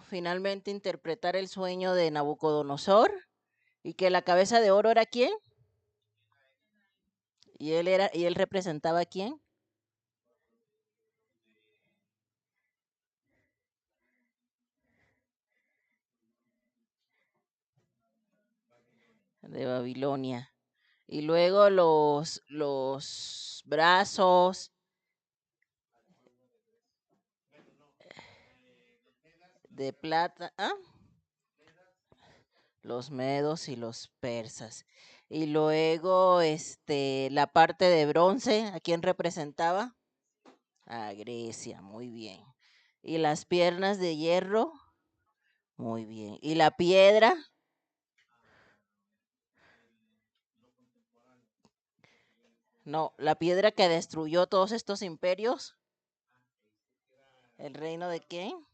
Finalmente interpretar el sueño de Nabucodonosor y que la cabeza de oro era quién y él representaba a quién de Babilonia. Y luego los brazos de plata, los medos y los persas. Y luego la parte de bronce, ¿a quién representaba? A Grecia, muy bien. Y las piernas de hierro, muy bien. Y la piedra, no, la piedra que destruyó todos estos imperios, ¿el reino de quién?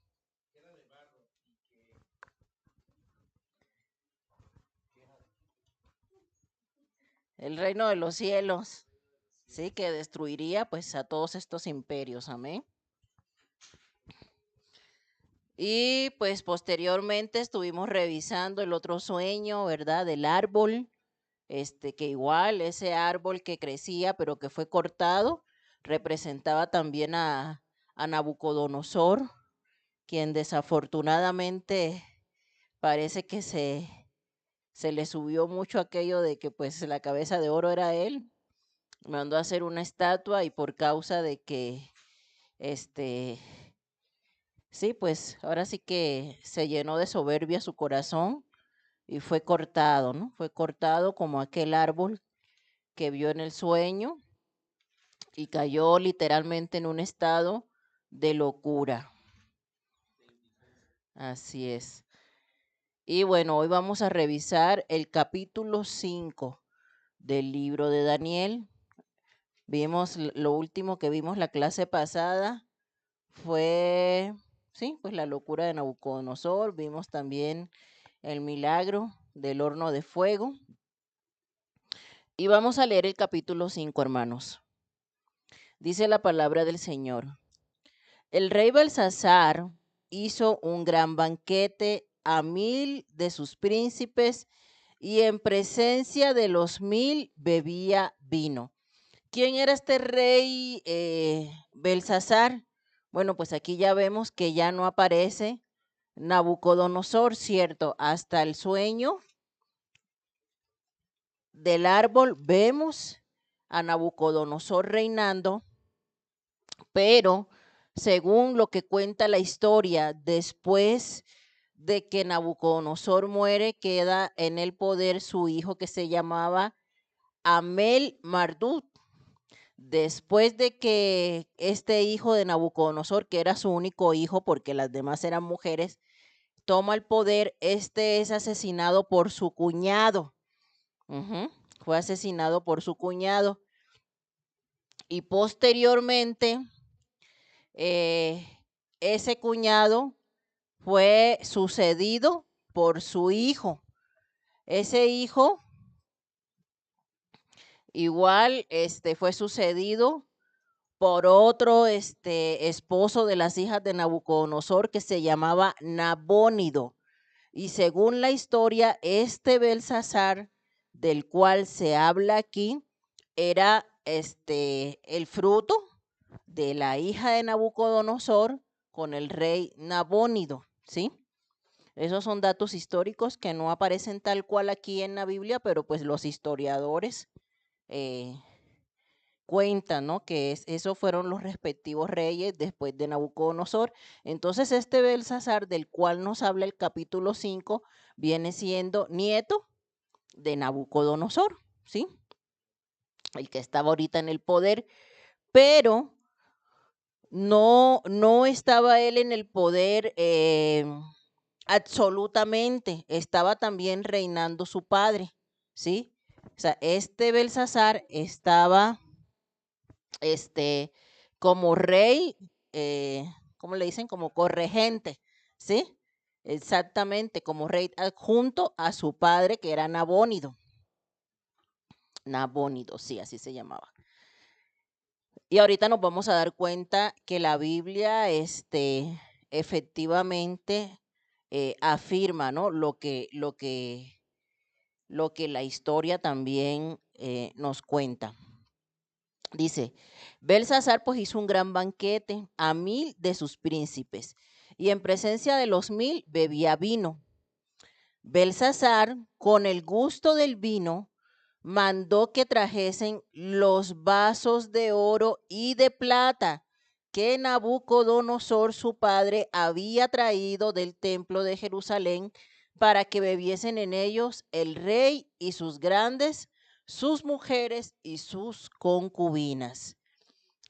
El reino de los cielos, sí, que destruiría pues a todos estos imperios, amén. Y pues posteriormente estuvimos revisando el otro sueño, ¿verdad? Del árbol, que igual ese árbol que crecía pero que fue cortado, representaba también a Nabucodonosor, quien desafortunadamente parece que se le subió mucho aquello de que pues la cabeza de oro era él, mandó a hacer una estatua y por causa de que, este, sí, pues ahora sí que se llenó de soberbia su corazón y fue cortado, ¿no? Fue cortado como aquel árbol que vio en el sueño y cayó literalmente en un estado de locura. Así es. Y bueno, hoy vamos a revisar el capítulo 5 del libro de Daniel. Vimos lo último que vimos la clase pasada fue, sí, pues la locura de Nabucodonosor. Vimos también el milagro del horno de fuego. Y vamos a leer el capítulo 5, hermanos. Dice la palabra del Señor. El rey Belsasar hizo un gran banquete a 1000 de sus príncipes y en presencia de los 1000 bebía vino. ¿Quién era este rey Belsasar? Bueno, pues aquí ya vemos que ya no aparece Nabucodonosor, ¿cierto? Hasta el sueño del árbol vemos a Nabucodonosor reinando, pero según lo que cuenta la historia, después de que Nabucodonosor muere, queda en el poder su hijo que se llamaba Amel Marduk. Después de que este hijo de Nabucodonosor, que era su único hijo porque las demás eran mujeres, toma el poder, este es asesinado por su cuñado. Fue asesinado por su cuñado. Y posteriormente, eh, ese cuñado fue sucedido por su hijo. Ese hijo igual fue sucedido por otro esposo de las hijas de Nabucodonosor que se llamaba Nabónido. Y según la historia, este Belsasar, del cual se habla aquí, era el fruto de la hija de Nabucodonosor con el rey Nabónido, ¿sí? Esos son datos históricos que no aparecen tal cual aquí en la Biblia, pero pues los historiadores eh, cuentan, ¿no? Que esos fueron los respectivos reyes después de Nabucodonosor. Entonces este Belsasar, del cual nos habla el capítulo 5, viene siendo nieto de Nabucodonosor, ¿sí? El que estaba ahorita en el poder, pero no estaba él en el poder absolutamente, estaba también reinando su padre, ¿sí? O sea, este Belsasar estaba como rey, ¿cómo le dicen? Como corregente, ¿sí? Exactamente, como rey adjunto a su padre que era Nabónido. Nabónido, sí, así se llamaba. Y ahorita nos vamos a dar cuenta que la Biblia, efectivamente afirma, ¿no? Lo que la historia también nos cuenta. Dice, Belsasar pues hizo un gran banquete a 1000 de sus príncipes y en presencia de los 1000 bebía vino. Belsasar, con el gusto del vino, mandó que trajesen los vasos de oro y de plata que Nabucodonosor su padre había traído del templo de Jerusalén para que bebiesen en ellos el rey y sus grandes, sus mujeres y sus concubinas.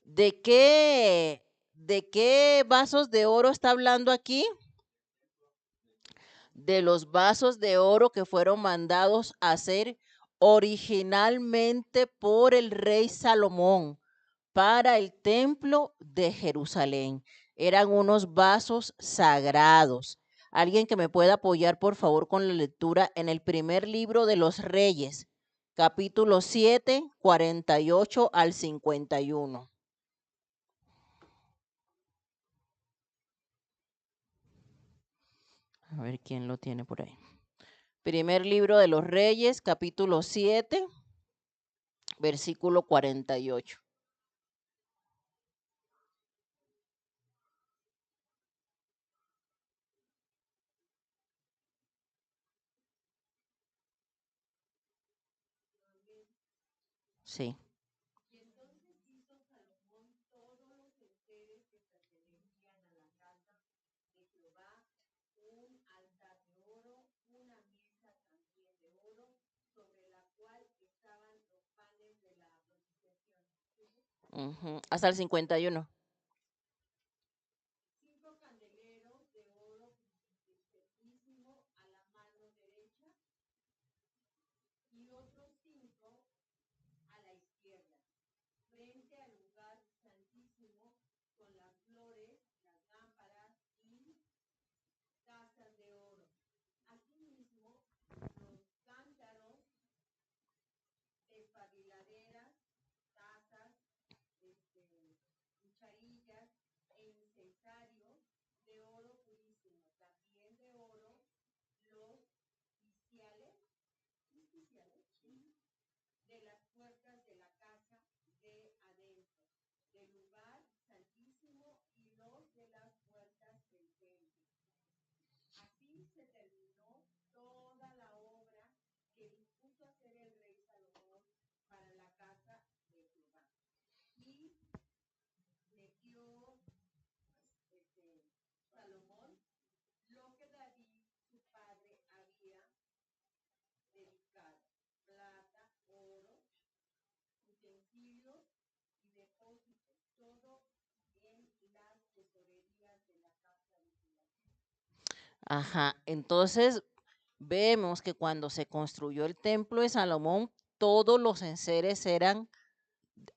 ¿De qué vasos de oro está hablando aquí? De los vasos de oro que fueron mandados a hacer originalmente por el rey Salomón para el templo de Jerusalén. Eran unos vasos sagrados. Alguien que me pueda apoyar, por favor, con la lectura en el primer libro de los Reyes, capítulo 7, 48 al 51. A ver quién lo tiene por ahí. Primer libro de los Reyes, capítulo 7, versículo 48. Sí. Hasta el 51. Ajá, entonces vemos que cuando se construyó el templo de Salomón, todos los enseres eran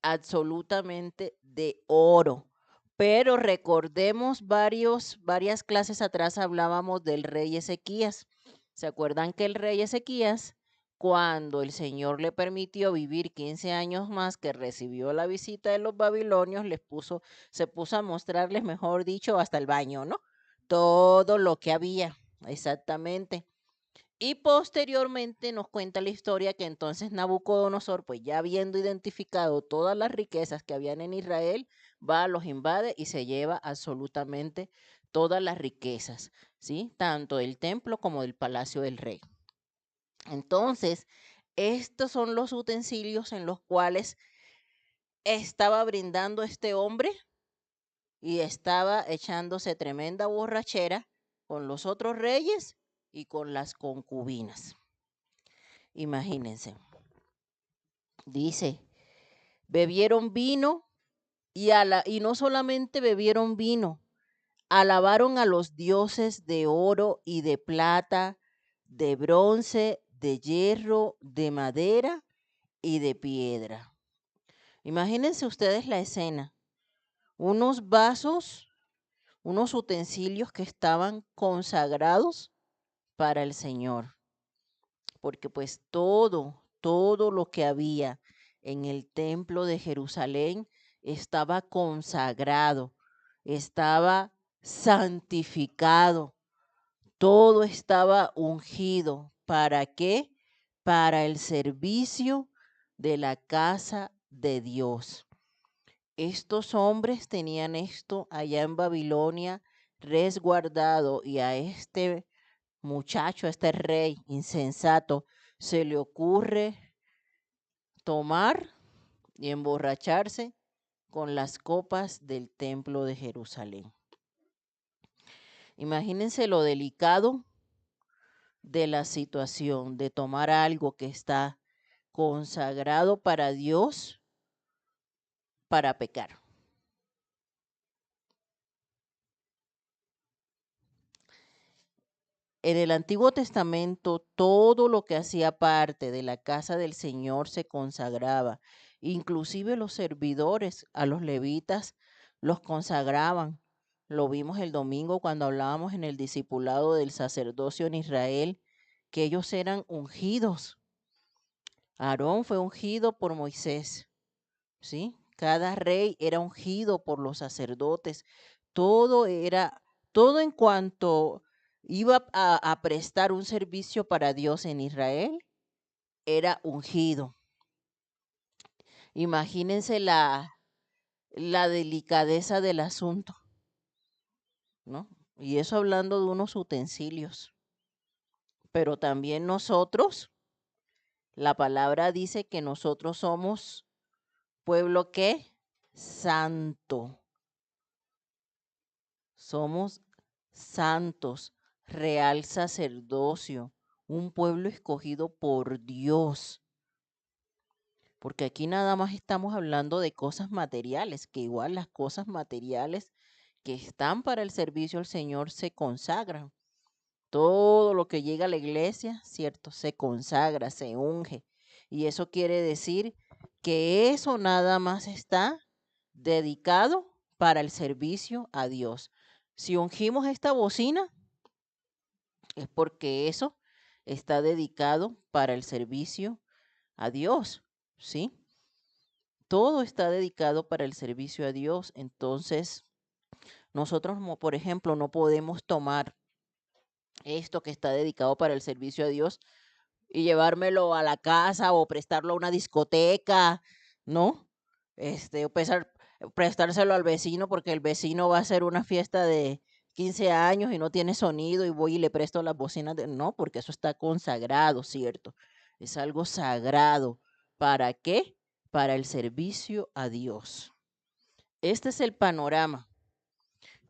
absolutamente de oro. Pero recordemos varias clases atrás hablábamos del rey Ezequías. ¿Se acuerdan que el rey Ezequías, cuando el Señor le permitió vivir 15 años más, que recibió la visita de los babilonios, se puso a mostrarles, mejor dicho, hasta el baño, ¿no? Todo lo que había, exactamente. Y posteriormente nos cuenta la historia que entonces Nabucodonosor, pues ya habiendo identificado todas las riquezas que habían en Israel, va, los invade y se lleva absolutamente todas las riquezas, ¿sí? Tanto del templo como del palacio del rey. Entonces, estos son los utensilios en los cuales estaba brindando este hombre y estaba echándose tremenda borrachera con los otros reyes y con las concubinas. Imagínense. Dice, bebieron vino y no solamente bebieron vino, alabaron a los dioses de oro y de plata, de bronce, de hierro, de madera y de piedra. Imagínense ustedes la escena. Unos vasos, unos utensilios que estaban consagrados para el Señor. Porque pues todo lo que había en el templo de Jerusalén estaba consagrado, estaba santificado, todo estaba ungido. ¿Para qué? Para el servicio de la casa de Dios. Estos hombres tenían esto allá en Babilonia resguardado, y a este muchacho, a este rey insensato, se le ocurre tomar y emborracharse con las copas del templo de Jerusalén. Imagínense lo delicado de la situación de tomar algo que está consagrado para Dios para pecar. En el Antiguo Testamento, todo lo que hacía parte de la casa del Señor se consagraba. Inclusive los servidores, a los levitas, los consagraban. Lo vimos el domingo cuando hablábamos en el discipulado del sacerdocio en Israel, que ellos eran ungidos. Aarón fue ungido por Moisés, ¿sí? Cada rey era ungido por los sacerdotes. Todo era, todo en cuanto iba a prestar un servicio para Dios en Israel, era ungido. Imagínense la delicadeza del asunto, ¿no? Y eso hablando de unos utensilios. Pero también nosotros, la palabra dice que nosotros somos pueblo ¿qué? Santo. Somos santos, real sacerdocio, un pueblo escogido por Dios. Porque aquí nada más estamos hablando de cosas materiales, que igual las cosas materiales que están para el servicio al Señor se consagran. Todo lo que llega a la iglesia, cierto, se consagra, se unge. Y eso quiere decir que eso nada más está dedicado para el servicio a Dios. Si ungimos esta bocina, es porque eso está dedicado para el servicio a Dios, ¿sí? Todo está dedicado para el servicio a Dios. Entonces, nosotros, por ejemplo, no podemos tomar esto que está dedicado para el servicio a Dios y llevármelo a la casa o prestarlo a una discoteca, ¿no? O prestárselo al vecino porque el vecino va a hacer una fiesta de 15 años y no tiene sonido y voy y le presto las bocinas. No, porque eso está consagrado, ¿cierto? Es algo sagrado. ¿Para qué? Para el servicio a Dios. Este es el panorama.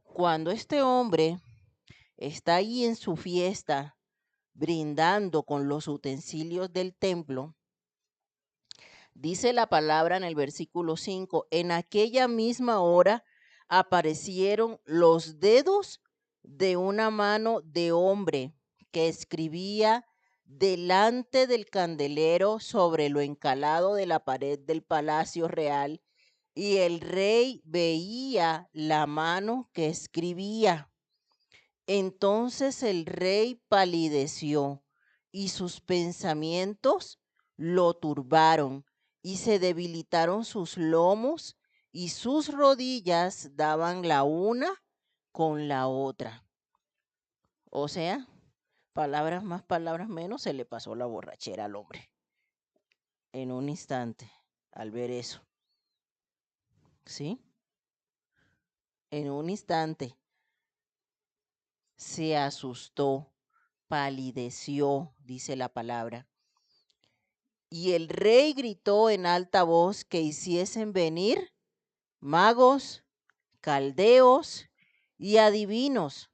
Cuando este hombre está ahí en su fiesta, brindando con los utensilios del templo, dice la palabra en el versículo 5, en aquella misma hora aparecieron los dedos de una mano de hombre que escribía delante del candelero sobre lo encalado de la pared del palacio real, y el rey veía la mano que escribía. Entonces el rey palideció y sus pensamientos lo turbaron y se debilitaron sus lomos y sus rodillas daban la una con la otra. O sea, palabras más, palabras menos, se le pasó la borrachera al hombre en un instante al ver eso. ¿Sí? En un instante se asustó, palideció, dice la palabra. Y el rey gritó en alta voz que hiciesen venir magos, caldeos y adivinos.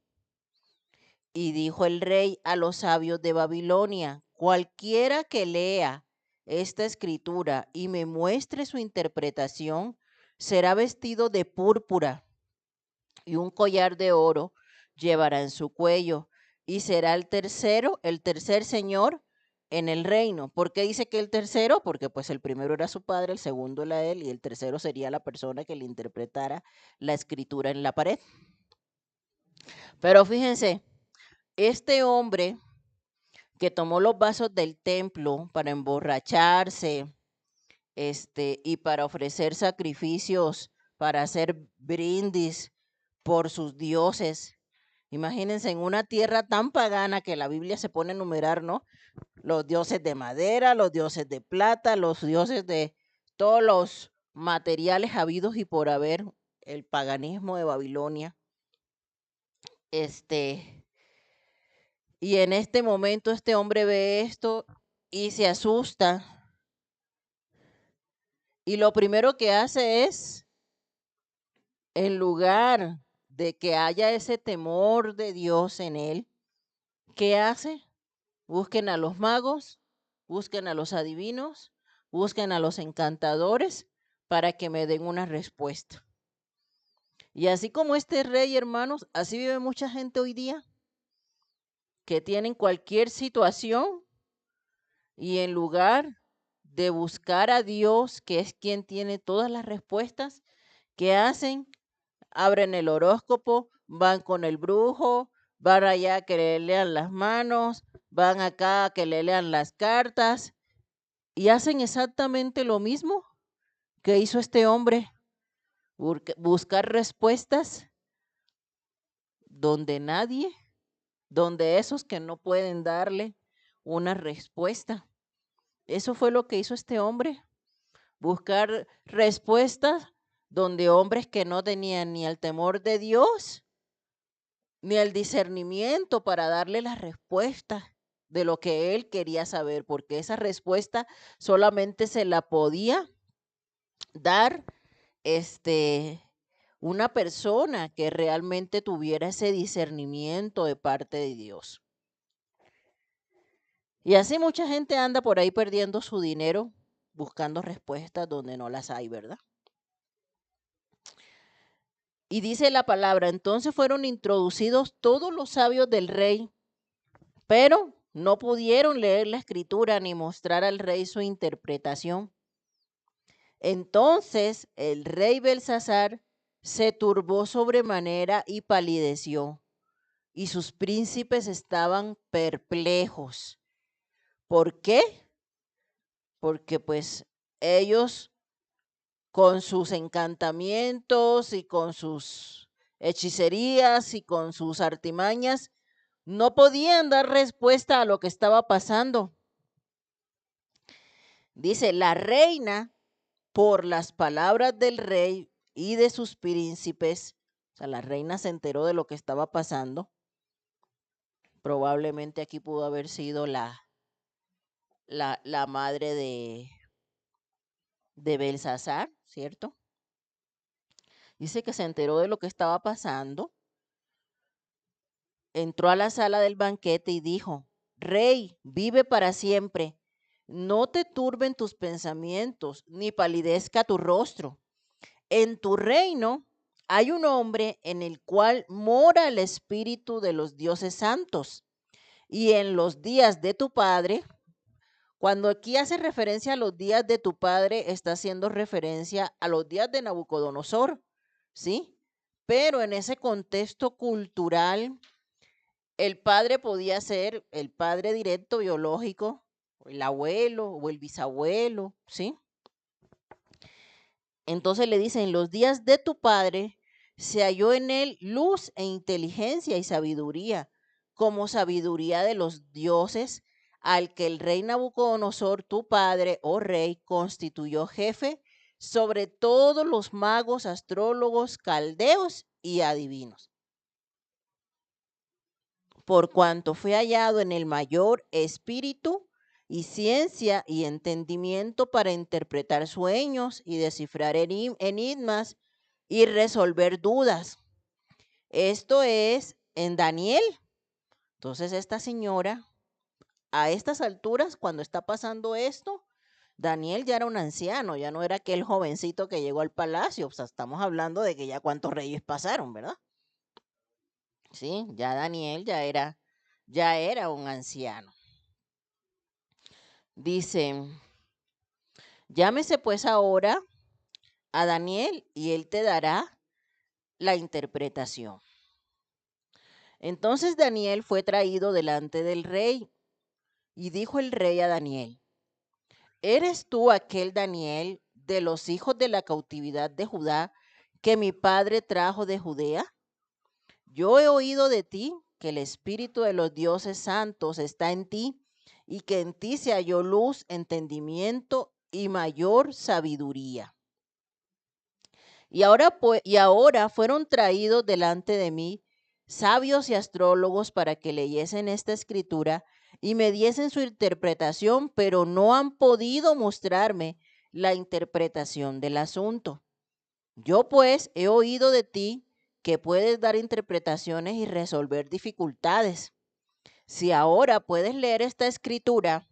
Y dijo el rey a los sabios de Babilonia, cualquiera que lea esta escritura y me muestre su interpretación, será vestido de púrpura y un collar de oro llevará en su cuello, y será el tercer señor en el reino. ¿Por qué dice que el tercero? Porque pues el primero era su padre, el segundo era él, y el tercero sería la persona que le interpretara la escritura en la pared. Pero fíjense, este hombre que tomó los vasos del templo para emborracharse, y para ofrecer sacrificios, para hacer brindis por sus dioses. Imagínense en una tierra tan pagana que la Biblia se pone a enumerar, ¿no? Los dioses de madera, los dioses de plata, los dioses de todos los materiales habidos y por haber, el paganismo de Babilonia. Y en este momento este hombre ve esto y se asusta. Y lo primero que hace es, en lugar de que haya ese temor de Dios en él, ¿qué hace? Busquen a los magos, busquen a los adivinos, busquen a los encantadores para que me den una respuesta. Y así como este rey, hermanos, así vive mucha gente hoy día que tienen cualquier situación y en lugar de buscar a Dios, que es quien tiene todas las respuestas, ¿qué hacen? Abren el horóscopo, van con el brujo, van allá a que le lean las manos, van acá a que le lean las cartas y hacen exactamente lo mismo que hizo este hombre, buscar respuestas donde nadie, donde esos que no pueden darle una respuesta. Eso fue lo que hizo este hombre, buscar respuestas donde hombres que no tenían ni el temor de Dios, ni el discernimiento para darle la respuesta de lo que él quería saber, porque esa respuesta solamente se la podía dar una persona que realmente tuviera ese discernimiento de parte de Dios. Y así mucha gente anda por ahí perdiendo su dinero buscando respuestas donde no las hay, ¿verdad? Y dice la palabra, entonces fueron introducidos todos los sabios del rey, pero no pudieron leer la escritura ni mostrar al rey su interpretación. Entonces el rey Belsasar se turbó sobremanera y palideció, y sus príncipes estaban perplejos. ¿Por qué? Porque pues ellos con sus encantamientos y con sus hechicerías y con sus artimañas no podían dar respuesta a lo que estaba pasando. Dice, la reina, por las palabras del rey y de sus príncipes, o sea, la reina se enteró de lo que estaba pasando. Probablemente aquí pudo haber sido la madre de Belsasar, ¿cierto? Dice que se enteró de lo que estaba pasando, entró a la sala del banquete y dijo, Rey, vive para siempre, no te turben tus pensamientos, ni palidezca tu rostro. En tu reino hay un hombre en el cual mora el espíritu de los dioses santos. Y en los días de tu padre, cuando aquí hace referencia a los días de tu padre, está haciendo referencia a los días de Nabucodonosor, ¿sí? Pero en ese contexto cultural, el padre podía ser el padre directo biológico, el abuelo o el bisabuelo, ¿sí? Entonces le dice, en los días de tu padre se halló en él luz e inteligencia y sabiduría, como sabiduría de los dioses, al que el rey Nabucodonosor, tu padre, oh rey, constituyó jefe sobre todos los magos, astrólogos, caldeos y adivinos. Por cuanto fue hallado en el mayor espíritu y ciencia y entendimiento para interpretar sueños y descifrar enigmas y resolver dudas. Esto es en Daniel. Entonces esta señora, a estas alturas, cuando está pasando esto, Daniel ya era un anciano, ya no era aquel jovencito que llegó al palacio. O sea, estamos hablando de que ya cuántos reyes pasaron, ¿verdad? Sí, ya Daniel ya era un anciano. Dice, llámese pues ahora a Daniel y él te dará la interpretación. Entonces Daniel fue traído delante del rey y dijo el rey a Daniel, ¿eres tú aquel Daniel de los hijos de la cautividad de Judá que mi padre trajo de Judea? yo he oído de ti que el Espíritu de los dioses santos está en ti y que en ti se halló luz, entendimiento y mayor sabiduría. Y ahora fueron traídos delante de mí sabios y astrólogos para que leyesen esta escritura y me diesen su interpretación, pero no han podido mostrarme la interpretación del asunto. Yo pues he oído de ti que puedes dar interpretaciones y resolver dificultades. Si ahora puedes leer esta escritura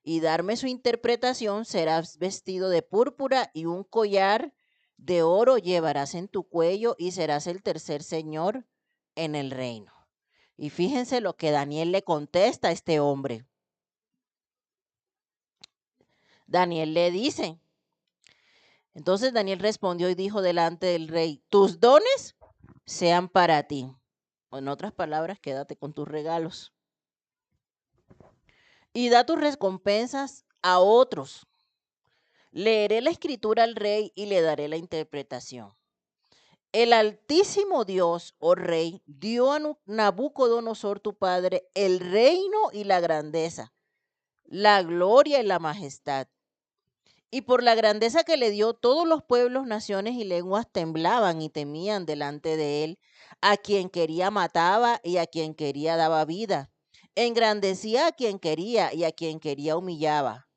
y darme su interpretación, serás vestido de púrpura y un collar de oro llevarás en tu cuello y serás el tercer señor en el reino. Y fíjense lo que Daniel le contesta a este hombre. Daniel le dice, entonces Daniel respondió y dijo delante del rey, tus dones sean para ti. O en otras palabras, quédate con tus regalos. Y da tus recompensas a otros. Leeré la escritura al rey y le daré la interpretación. El Altísimo Dios, oh rey, dio a Nabucodonosor tu padre el reino y la grandeza, la gloria y la majestad. Y por la grandeza que le dio, todos los pueblos, naciones y lenguas temblaban y temían delante de él. A quien quería mataba y a quien quería daba vida. Engrandecía a quien quería y a quien quería humillaba.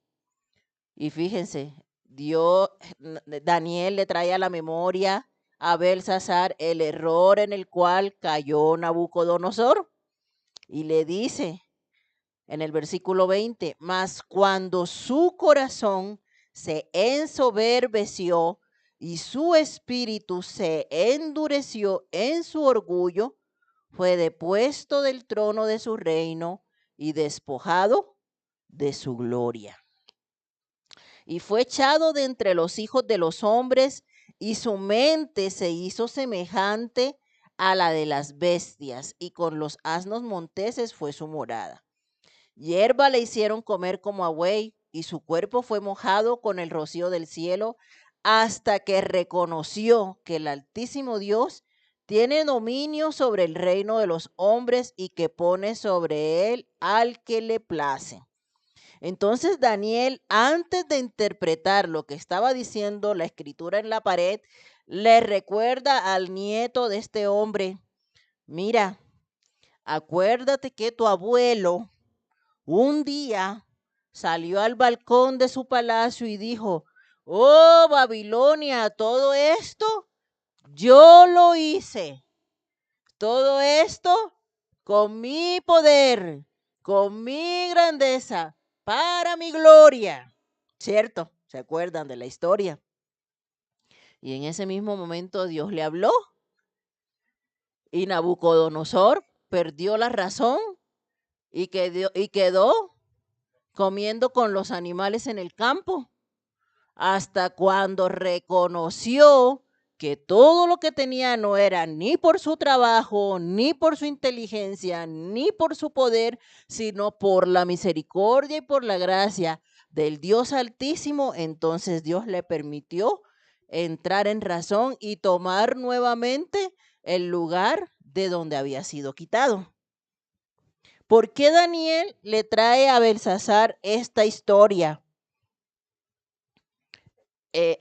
Y fíjense, Daniel le trae a la memoria a Belsasar el error en el cual cayó Nabucodonosor. Y le dice en el versículo 20, mas cuando su corazón se ensoberbeció y su espíritu se endureció en su orgullo, fue depuesto del trono de su reino y despojado de su gloria. Y fue echado de entre los hijos de los hombres, y su mente se hizo semejante a la de las bestias, y con los asnos monteses fue su morada. Hierba le hicieron comer como a buey, y su cuerpo fue mojado con el rocío del cielo, hasta que reconoció que el Altísimo Dios tiene dominio sobre el reino de los hombres y que pone sobre él al que le place. Entonces Daniel, antes de interpretar lo que estaba diciendo la escritura en la pared, le recuerda al nieto de este hombre, mira, acuérdate que tu abuelo un día salió al balcón de su palacio y dijo, oh Babilonia, todo esto yo lo hice. Todo esto con mi poder, con mi grandeza, para mi gloria. ¿Cierto? ¿Se acuerdan de la historia? Y en ese mismo momento Dios le habló y Nabucodonosor perdió la razón y quedó comiendo con los animales en el campo, hasta cuando reconoció que todo lo que tenía no era ni por su trabajo, ni por su inteligencia, ni por su poder, sino por la misericordia y por la gracia del Dios Altísimo. Entonces Dios le permitió entrar en razón y tomar nuevamente el lugar de donde había sido quitado. ¿Por qué Daniel le trae a Belsasar esta historia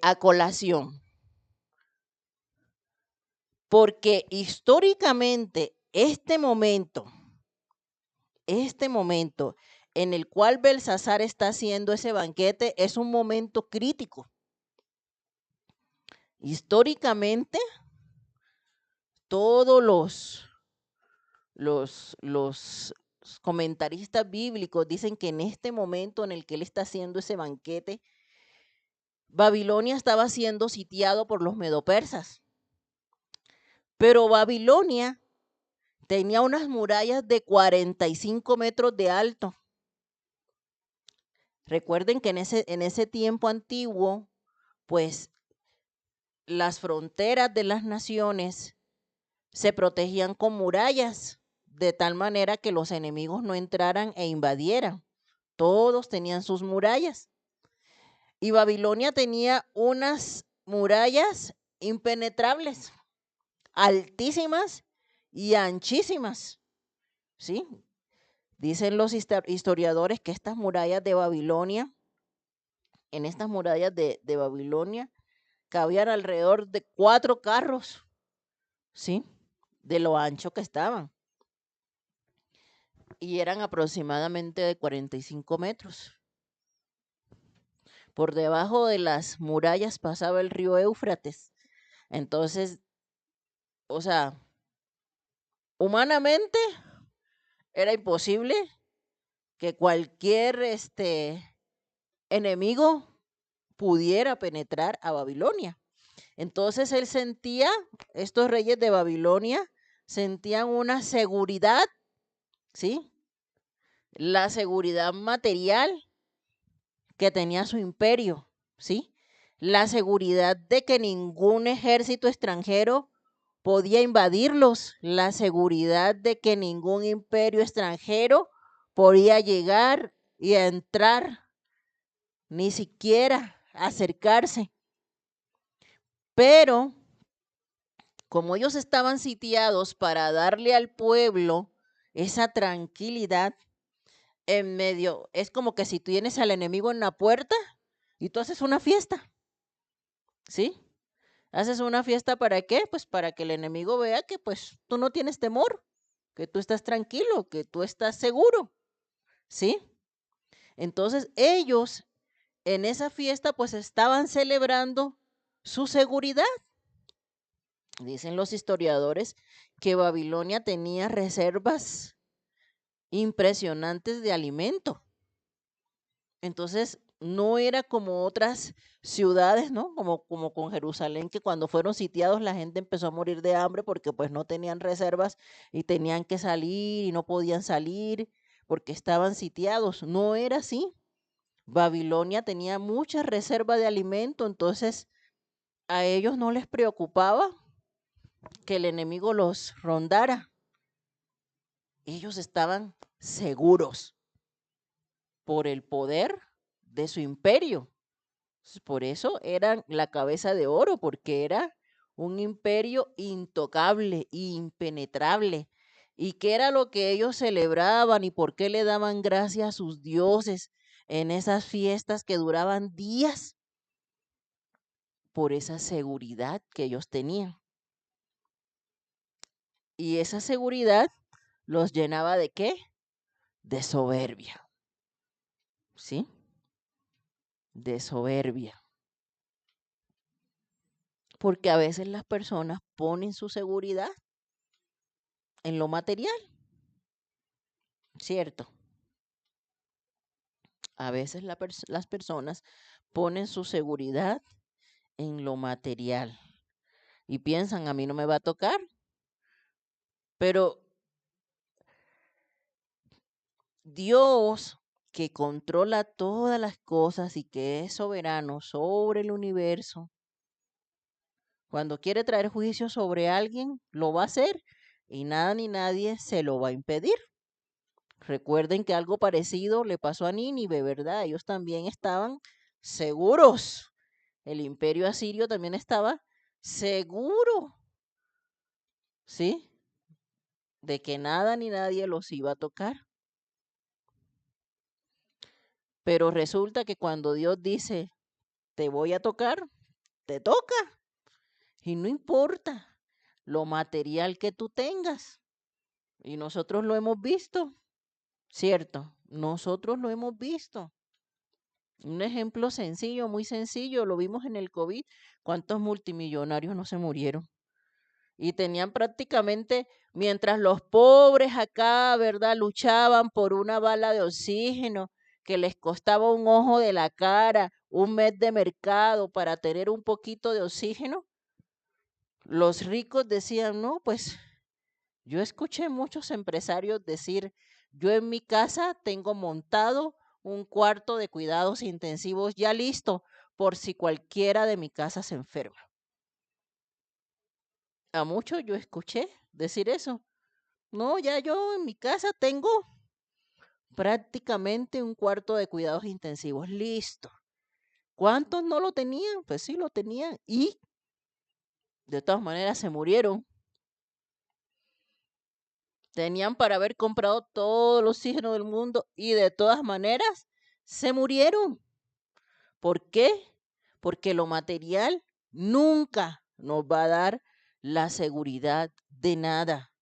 a colación? Porque históricamente este momento en el cual Belsasar está haciendo ese banquete es un momento crítico. Históricamente, todos los comentaristas bíblicos dicen que en este momento en el que él está haciendo ese banquete, Babilonia estaba siendo sitiado por los medopersas. Pero Babilonia tenía unas murallas de 45 metros de alto. Recuerden que en ese tiempo antiguo, pues las fronteras de las naciones se protegían con murallas, de tal manera que los enemigos no entraran e invadieran. Todos tenían sus murallas. Y Babilonia tenía unas murallas impenetrables, altísimas y anchísimas, ¿sí? Dicen los historiadores que estas murallas de Babilonia, en estas murallas de Babilonia, cabían alrededor de 4 carros, ¿sí? De lo ancho que estaban. Y eran aproximadamente de 45 metros. Por debajo de las murallas pasaba el río Éufrates. Entonces, o sea, humanamente era imposible que cualquier enemigo pudiera penetrar a Babilonia. Entonces él sentía, estos reyes de Babilonia sentían una seguridad, ¿sí? La seguridad material que tenía su imperio, ¿sí? La seguridad de que ningún ejército extranjero podía invadirlos, la seguridad de que ningún imperio extranjero podía llegar y entrar, ni siquiera acercarse. Pero como ellos estaban sitiados para darle al pueblo esa tranquilidad en medio, es como que si tú tienes al enemigo en la puerta y tú haces una fiesta, ¿sí? Haces una fiesta ¿para qué? Pues para que el enemigo vea que pues tú no tienes temor, que tú estás tranquilo, que tú estás seguro, ¿sí? Entonces ellos en esa fiesta pues estaban celebrando su seguridad. Dicen los historiadores que Babilonia tenía reservas impresionantes de alimento. Entonces, no era como otras ciudades, ¿no? Como con Jerusalén, que cuando fueron sitiados la gente empezó a morir de hambre porque pues no tenían reservas y tenían que salir y no podían salir porque estaban sitiados. No era así. Babilonia tenía mucha reserva de alimento, entonces a ellos no les preocupaba que el enemigo los rondara. Ellos estaban seguros por el poder de su imperio. Por eso eran la cabeza de oro, porque era un imperio intocable, impenetrable. ¿Y qué era lo que ellos celebraban y por qué le daban gracias a sus dioses en esas fiestas que duraban días? Por esa seguridad que ellos tenían. Y esa seguridad los llenaba de ¿qué? De soberbia. ¿Sí? De soberbia. Porque a veces las personas ponen su seguridad en lo material, ¿cierto? A veces las personas ponen su seguridad en lo material y piensan, a mí no me va a tocar, pero Dios, que controla todas las cosas y que es soberano sobre el universo, cuando quiere traer juicio sobre alguien, lo va a hacer y nada ni nadie se lo va a impedir. Recuerden que algo parecido le pasó a Nínive, ¿verdad? Ellos también estaban seguros. El imperio asirio también estaba seguro, ¿sí? De que nada ni nadie los iba a tocar. Pero resulta que cuando Dios dice, te voy a tocar, te toca. Y no importa lo material que tú tengas. Y nosotros lo hemos visto, ¿cierto? Nosotros lo hemos visto. Un ejemplo sencillo, muy sencillo, lo vimos en el COVID. ¿Cuántos multimillonarios no se murieron? Y tenían prácticamente, mientras los pobres acá, ¿verdad? Luchaban por una bala de oxígeno que les costaba un ojo de la cara, un mes de mercado para tener un poquito de oxígeno. Los ricos decían, no, pues yo escuché muchos empresarios decir, yo en mi casa tengo montado un cuarto de cuidados intensivos ya listo por si cualquiera de mi casa se enferma. A muchos yo escuché decir eso. No, ya yo en mi casa tengo prácticamente un cuarto de cuidados intensivos listo. ¿Cuántos no lo tenían? Pues sí lo tenían y de todas maneras se murieron. Tenían para haber comprado todo el oxígeno del mundo y de todas maneras se murieron. ¿Por qué? Porque lo material nunca nos va a dar la seguridad de nada.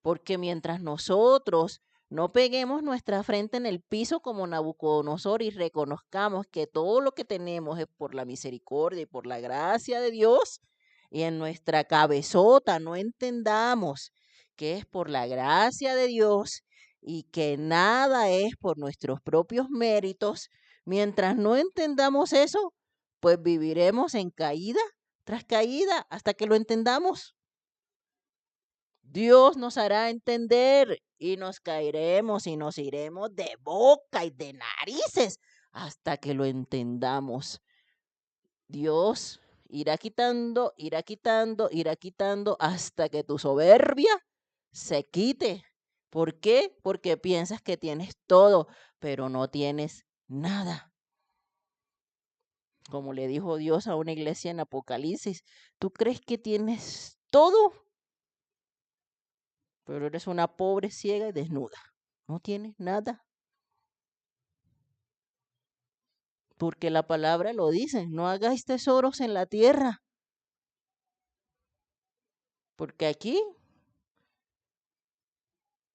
Porque mientras nosotros no peguemos nuestra frente en el piso como Nabucodonosor y reconozcamos que todo lo que tenemos es por la misericordia y por la gracia de Dios, y en nuestra cabezota no entendamos que es por la gracia de Dios y que nada es por nuestros propios méritos, mientras no entendamos eso, pues viviremos en caída tras caída hasta que lo entendamos. Dios nos hará entender y nos caeremos y nos iremos de boca y de narices hasta que lo entendamos. Dios irá quitando, irá quitando, irá quitando hasta que tu soberbia se quite. ¿Por qué? Porque piensas que tienes todo, pero no tienes nada. Como le dijo Dios a una iglesia en Apocalipsis, ¿tú crees que tienes todo? Pero eres una pobre, ciega y desnuda. No tienes nada. Porque la palabra lo dice, no hagáis tesoros en la tierra. Porque aquí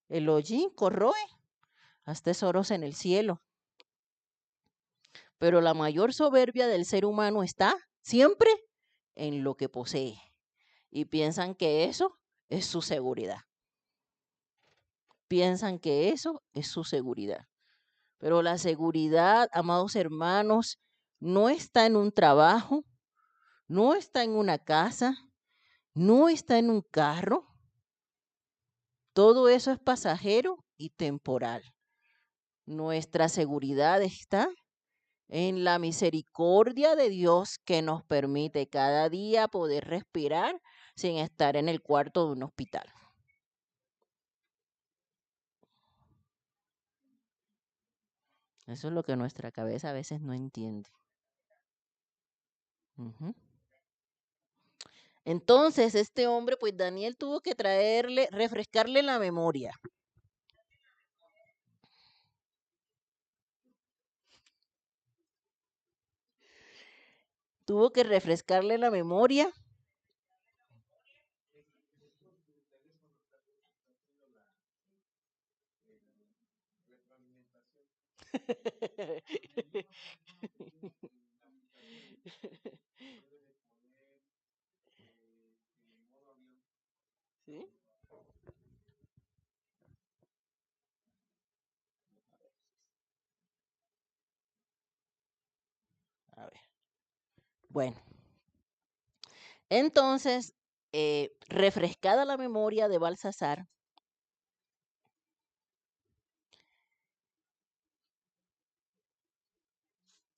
el hollín corroe, haz tesoros en el cielo. Pero la mayor soberbia del ser humano está siempre en lo que posee. Y piensan que eso es su seguridad. Piensan que eso es su seguridad. Pero la seguridad, amados hermanos, no está en un trabajo, no está en una casa, no está en un carro. Todo eso es pasajero y temporal. Nuestra seguridad está en la misericordia de Dios que nos permite cada día poder respirar sin estar en el cuarto de un hospital. Eso es lo que nuestra cabeza a veces no entiende. Ujú. Entonces, este hombre, pues Daniel tuvo que traerle, refrescarle la memoria. Tuvo que refrescarle la memoria. ¿Sí? A ver. Bueno, entonces, refrescada la memoria de Balsasar,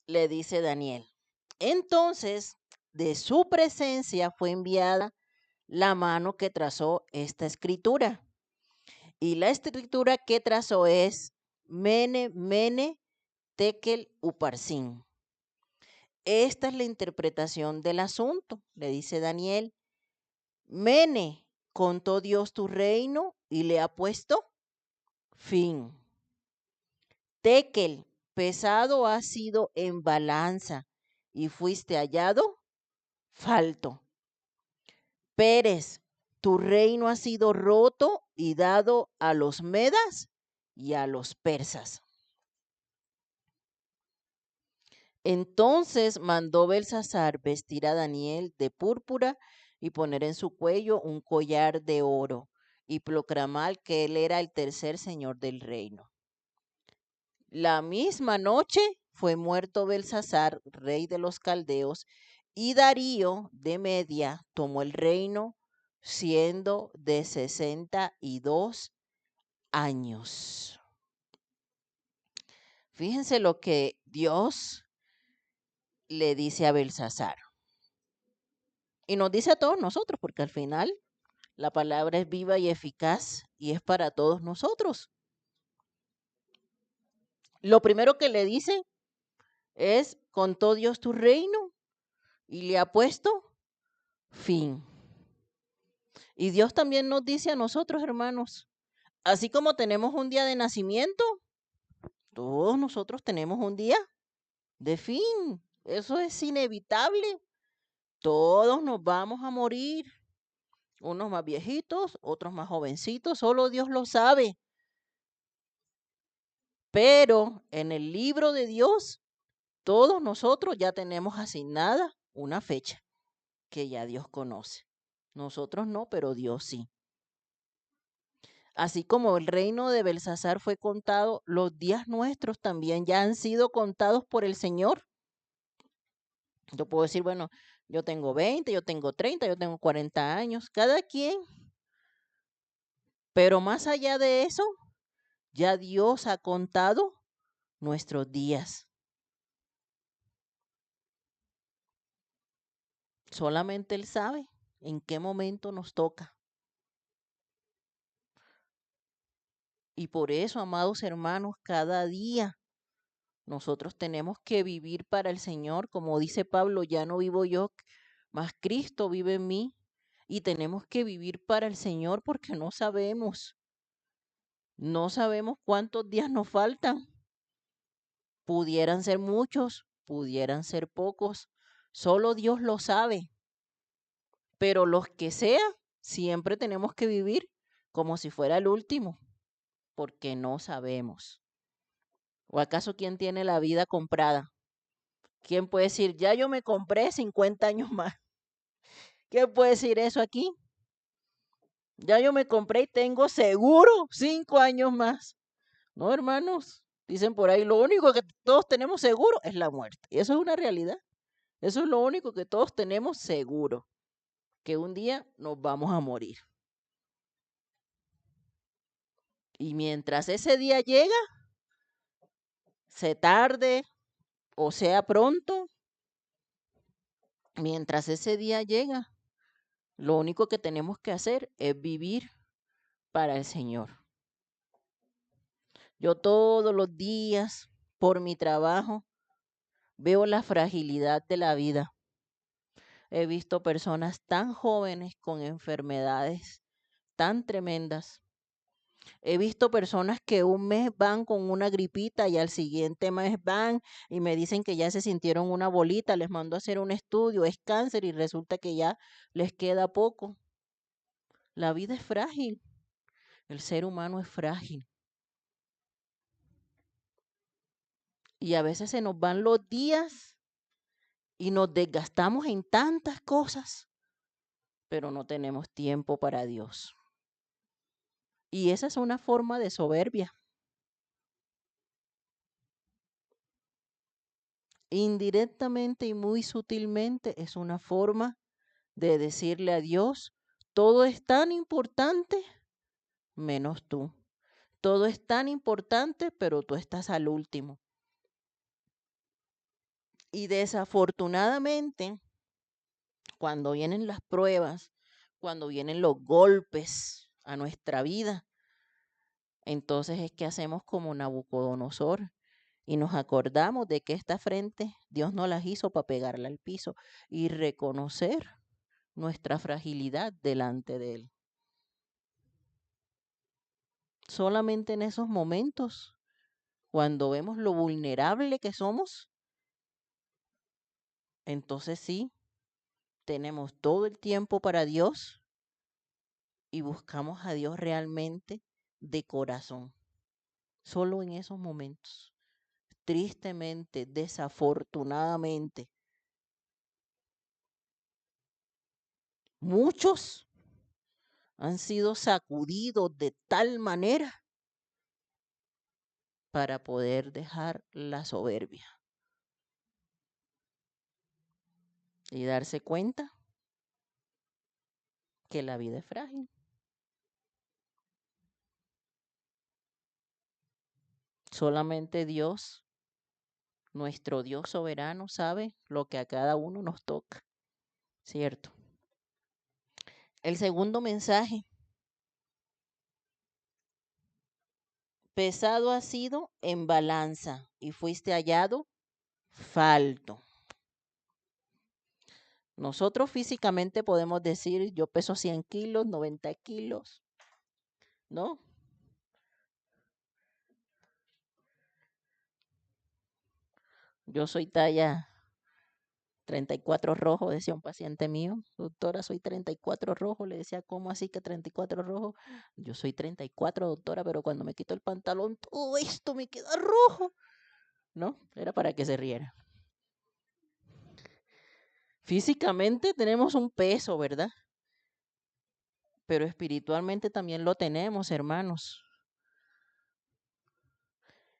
le dice Daniel. Entonces, de su presencia fue enviada la mano que trazó esta escritura. Y la escritura que trazó es Mene, Mene, Tekel, Uparsin. Esta es la interpretación del asunto, le dice Daniel. Mene, contó Dios tu reino y le ha puesto fin. Tekel, pesado has sido en balanza y fuiste hallado falto. Pérez, tu reino ha sido roto y dado a los medas y a los persas. Entonces mandó Belsasar vestir a Daniel de púrpura y poner en su cuello un collar de oro y proclamar que él era el tercer señor del reino. La misma noche fue muerto Belsasar, rey de los caldeos, y Darío de Media tomó el reino siendo de 62 años. Fíjense lo que Dios le dice a Belsasar. Y nos dice a todos nosotros, porque al final la palabra es viva y eficaz y es para todos nosotros. Lo primero que le dice es, contó Dios tu reino y le ha puesto fin. Y Dios también nos dice a nosotros, hermanos, Así como tenemos un día de nacimiento, todos nosotros tenemos un día de fin. Eso es inevitable. Todos nos vamos a morir. Unos más viejitos, otros más jovencitos, solo Dios lo sabe. Pero en el libro de Dios, todos nosotros ya tenemos asignada una fecha que ya Dios conoce. Nosotros no, pero Dios sí. Así como el reino de Belsasar fue contado, los días nuestros también ya han sido contados por el Señor. Yo puedo decir, bueno, yo tengo 20, yo tengo 30, yo tengo 40 años, cada quien. Pero más allá de eso, ya Dios ha contado nuestros días. Solamente Él sabe en qué momento nos toca. Y por eso, amados hermanos, cada día nosotros tenemos que vivir para el Señor. Como dice Pablo, ya no vivo yo, mas Cristo vive en mí. Y tenemos que vivir para el Señor porque no sabemos cuántos días nos faltan. Pudieran ser muchos, pudieran ser pocos. Solo Dios lo sabe. Pero los que sea, siempre tenemos que vivir como si fuera el último, porque no sabemos. ¿O acaso quién tiene la vida comprada? ¿Quién puede decir, ya yo me compré 50 años más? ¿Quién puede decir eso aquí? Ya yo me compré y tengo seguro 5 años más. No, hermanos, dicen por ahí, lo único que todos tenemos seguro es la muerte. Y eso es una realidad. Eso es lo único que todos tenemos seguro, que un día nos vamos a morir. Y mientras ese día llega, se tarde o sea pronto, mientras ese día llega, lo único que tenemos que hacer es vivir para el Señor. Yo todos los días, por mi trabajo, veo la fragilidad de la vida. He visto personas tan jóvenes con enfermedades tan tremendas. He visto personas que un mes van con una gripita y al siguiente mes van y me dicen que ya se sintieron una bolita, les mando a hacer un estudio, es cáncer y resulta que ya les queda poco. La vida es frágil, el ser humano es frágil. Y a veces se nos van los días y nos desgastamos en tantas cosas, pero no tenemos tiempo para Dios. Y esa es una forma de soberbia. Indirectamente y muy sutilmente es una forma de decirle a Dios, todo es tan importante menos tú. Todo es tan importante, pero tú estás al último. Y desafortunadamente, cuando vienen las pruebas, cuando vienen los golpes a nuestra vida, entonces es que hacemos como Nabucodonosor y nos acordamos de que esta frente Dios no las hizo para pegarla al piso y reconocer nuestra fragilidad delante de Él. Solamente en esos momentos, cuando vemos lo vulnerable que somos, entonces sí, tenemos todo el tiempo para Dios y buscamos a Dios realmente de corazón. Solo en esos momentos. Tristemente, desafortunadamente, muchos han sido sacudidos de tal manera para poder dejar la soberbia y darse cuenta que la vida es frágil. Solamente Dios, nuestro Dios soberano, sabe lo que a cada uno nos toca, ¿cierto? El segundo mensaje, pesado has sido en balanza y fuiste hallado falto. Nosotros físicamente podemos decir, yo peso 100 kilos, 90 kilos, ¿no? Yo soy talla 34 rojo, decía un paciente mío. Doctora, soy 34 rojo. Le decía, ¿cómo así que 34 rojo? Yo soy 34, doctora, pero cuando me quito el pantalón, todo esto me queda rojo. ¿No? Era para que se riera. Físicamente tenemos un peso, ¿verdad? Pero espiritualmente también lo tenemos, hermanos.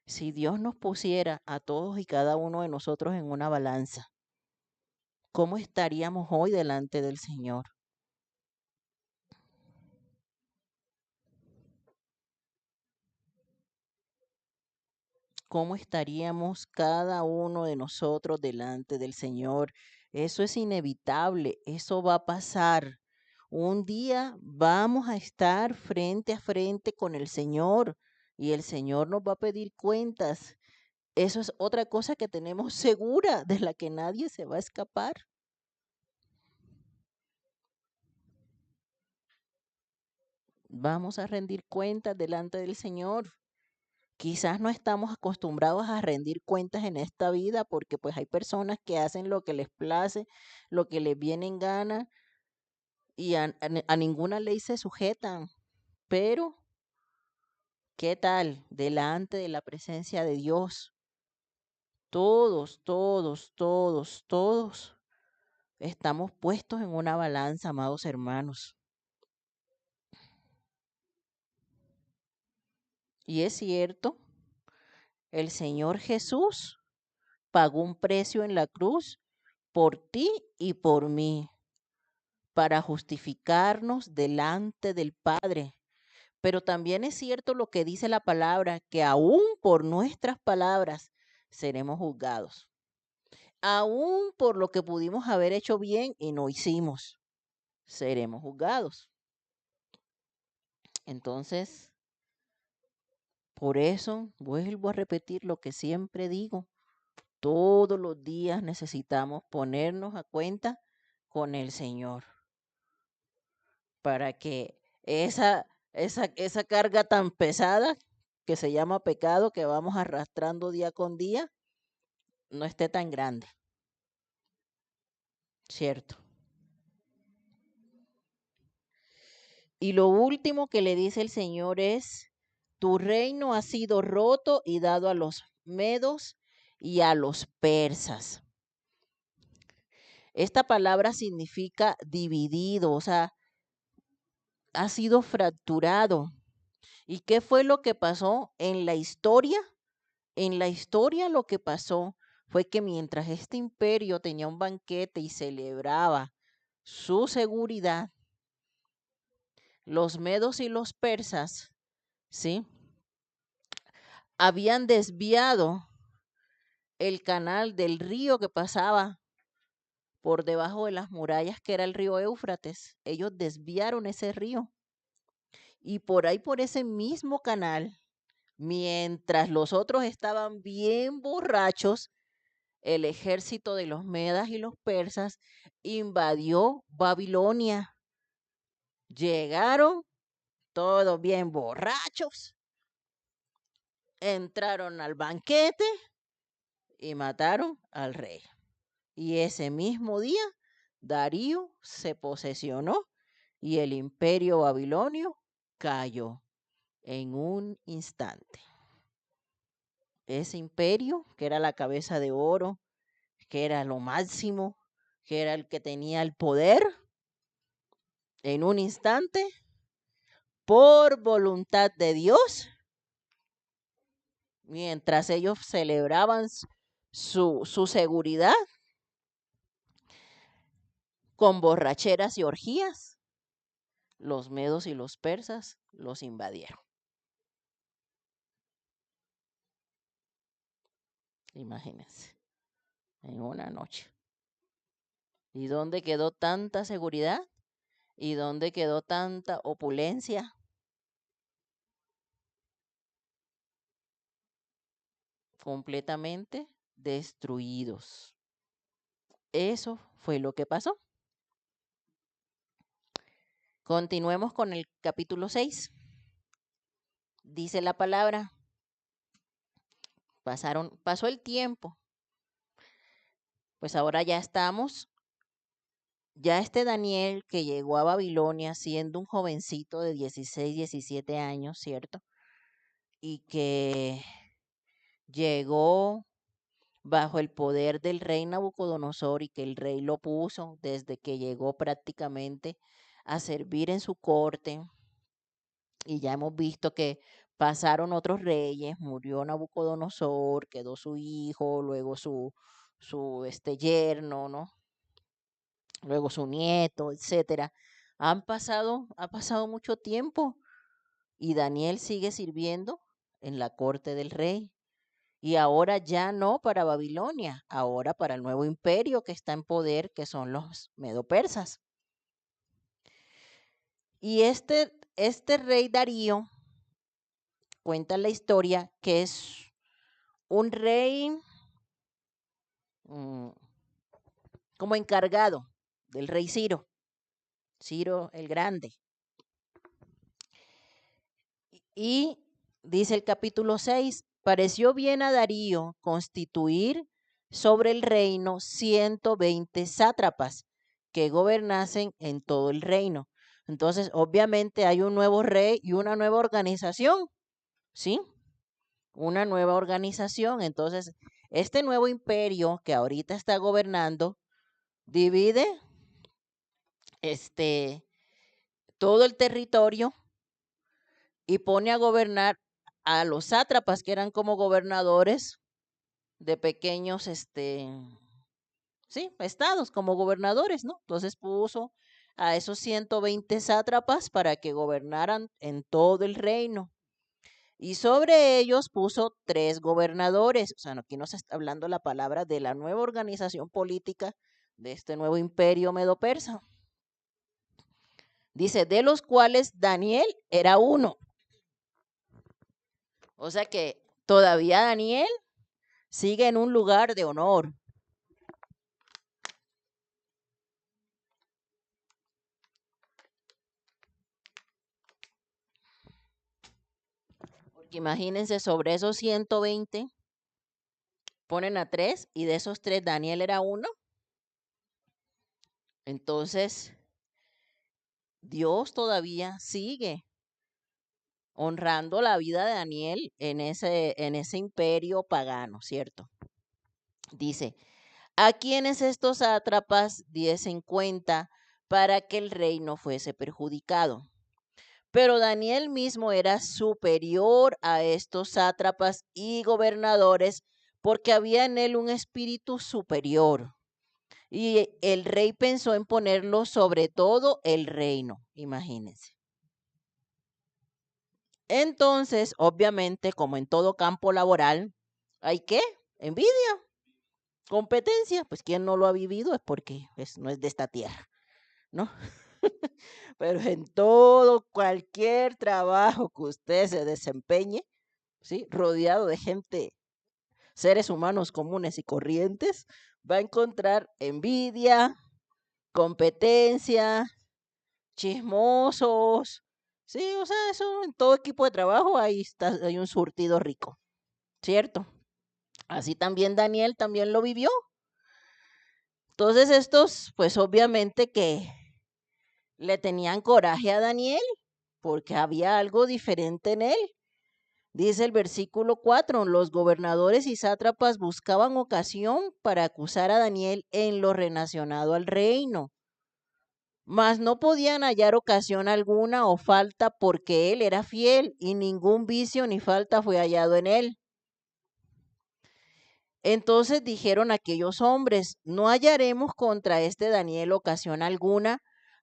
Si Dios nos pusiera a todos y cada uno de nosotros en una balanza, ¿cómo estaríamos hoy delante del Señor? ¿Cómo estaríamos cada uno de nosotros delante del Señor? Eso es inevitable, eso va a pasar. Un día vamos a estar frente a frente con el Señor y el Señor nos va a pedir cuentas. Eso es otra cosa que tenemos segura, de la que nadie se va a escapar. Vamos a rendir cuentas delante del Señor. Quizás no estamos acostumbrados a rendir cuentas en esta vida porque pues hay personas que hacen lo que les place, lo que les viene en gana y a ninguna ley se sujetan. Pero, ¿qué tal delante de la presencia de Dios? Todos, todos, todos, todos estamos puestos en una balanza, amados hermanos. Y es cierto, el Señor Jesús pagó un precio en la cruz por ti y por mí, para justificarnos delante del Padre. Pero también es cierto lo que dice la palabra, que aún por nuestras palabras seremos juzgados. Aún por lo que pudimos haber hecho bien y no hicimos, seremos juzgados. Entonces, por eso vuelvo a repetir lo que siempre digo. Todos los días necesitamos ponernos a cuenta con el Señor para que esa carga tan pesada que se llama pecado que vamos arrastrando día con día no esté tan grande, ¿cierto? Y lo último que le dice el Señor es, tu reino ha sido roto y dado a los medos y a los persas. Esta palabra significa dividido, o sea, ha sido fracturado. ¿Y qué fue lo que pasó en la historia? En la historia lo que pasó fue que mientras este imperio tenía un banquete y celebraba su seguridad, los medos y los persas, ¿sí? Habían desviado el canal del río que pasaba por debajo de las murallas, que era el río Éufrates. Ellos desviaron ese río. Y por ahí, por ese mismo canal, mientras los otros estaban bien borrachos, el ejército de los medas y los persas invadió Babilonia. Llegaron todos bien borrachos, entraron al banquete y mataron al rey. Y ese mismo día, Darío se posesionó y el imperio babilonio cayó en un instante. Ese imperio, que era la cabeza de oro, que era lo máximo, que era el que tenía el poder, en un instante, por voluntad de Dios, mientras ellos celebraban su seguridad con borracheras y orgías, los medos y los persas los invadieron. Imagínense, en una noche. ¿Y dónde quedó tanta seguridad? ¿Y dónde quedó tanta opulencia? Completamente destruidos. Eso fue lo que pasó. Continuemos con el capítulo 6. Dice la palabra, pasó el tiempo Pues ahora ya este Daniel que llegó a Babilonia siendo un jovencito de 16, 17 años, ¿cierto? Y que llegó bajo el poder del rey Nabucodonosor y que el rey lo puso desde que llegó prácticamente a servir en su corte. Y ya hemos visto que pasaron otros reyes, murió Nabucodonosor, quedó su hijo, luego su yerno, ¿no? Luego su nieto, etcétera. Ha pasado mucho tiempo y Daniel sigue sirviendo en la corte del rey. Y ahora ya no para Babilonia, ahora para el nuevo imperio que está en poder, que son los medo-persas. Y este rey Darío cuenta la historia que es un rey mm, como encargado del rey Ciro, Ciro el Grande. Y dice el capítulo 6, pareció bien a Darío constituir sobre el reino 120 sátrapas que gobernasen en todo el reino. Entonces, obviamente hay un nuevo rey y una nueva organización, ¿sí? Una nueva organización. Entonces, este nuevo imperio que ahorita está gobernando divide este todo el territorio y pone a gobernar a los sátrapas que eran como gobernadores de pequeños, sí, estados, como gobernadores, ¿no? Entonces puso a esos 120 sátrapas para que gobernaran en todo el reino. Y sobre ellos puso 3 gobernadores. O sea, aquí nos está hablando la palabra de la nueva organización política de este nuevo imperio medo-persa. Dice, de los cuales Daniel era uno. O sea que todavía Daniel sigue en un lugar de honor. Porque imagínense, sobre esos 120 ponen a 3 y de esos 3 Daniel era uno. Entonces, Dios todavía sigue honrando la vida de Daniel en ese imperio pagano, ¿cierto? Dice, a quienes estos sátrapas diesen cuenta para que el reino fuese perjudicado. Pero Daniel mismo era superior a estos sátrapas y gobernadores porque había en él un espíritu superior. Y el rey pensó en ponerlo sobre todo el reino, imagínense. Entonces, obviamente, como en todo campo laboral, ¿hay qué? Envidia, competencia. Pues quien no lo ha vivido es porque no es de esta tierra, ¿no? Pero en todo, cualquier trabajo que usted se desempeñe, ¿sí? Rodeado de gente, seres humanos comunes y corrientes, va a encontrar envidia, competencia, chismosos. Sí, o sea, eso en todo equipo de trabajo ahí está, hay un surtido rico, ¿cierto? Así también Daniel también lo vivió. Entonces estos, pues obviamente que le tenían coraje a Daniel porque había algo diferente en él. Dice el versículo 4, los gobernadores y sátrapas buscaban ocasión para acusar a Daniel en lo relacionado al reino, mas no podían hallar ocasión alguna o falta porque él era fiel y ningún vicio ni falta fue hallado en él. Entonces dijeron aquellos hombres, no hallaremos contra este Daniel ocasión alguna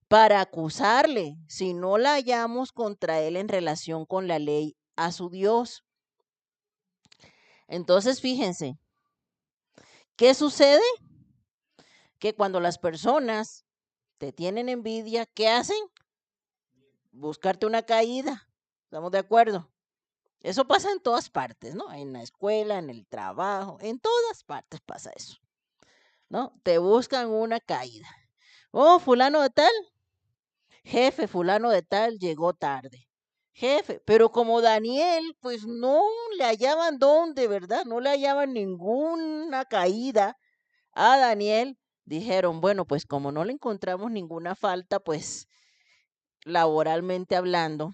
para acusarle, si no la hallamos contra él en relación con la ley a su Dios. Entonces fíjense, ¿qué sucede? Que cuando las personas te tienen envidia, ¿qué hacen? Buscarte una caída. ¿Estamos de acuerdo? Eso pasa en todas partes, ¿no? En la escuela, en el trabajo, en todas partes pasa eso, ¿no? Te buscan una caída. Oh, fulano de tal, jefe, fulano de tal llegó tarde. Jefe, pero como Daniel, pues no le hallaban dónde, ¿verdad? No le hallaban ninguna caída a Daniel, dijeron, bueno, pues como no le encontramos ninguna falta, pues laboralmente hablando,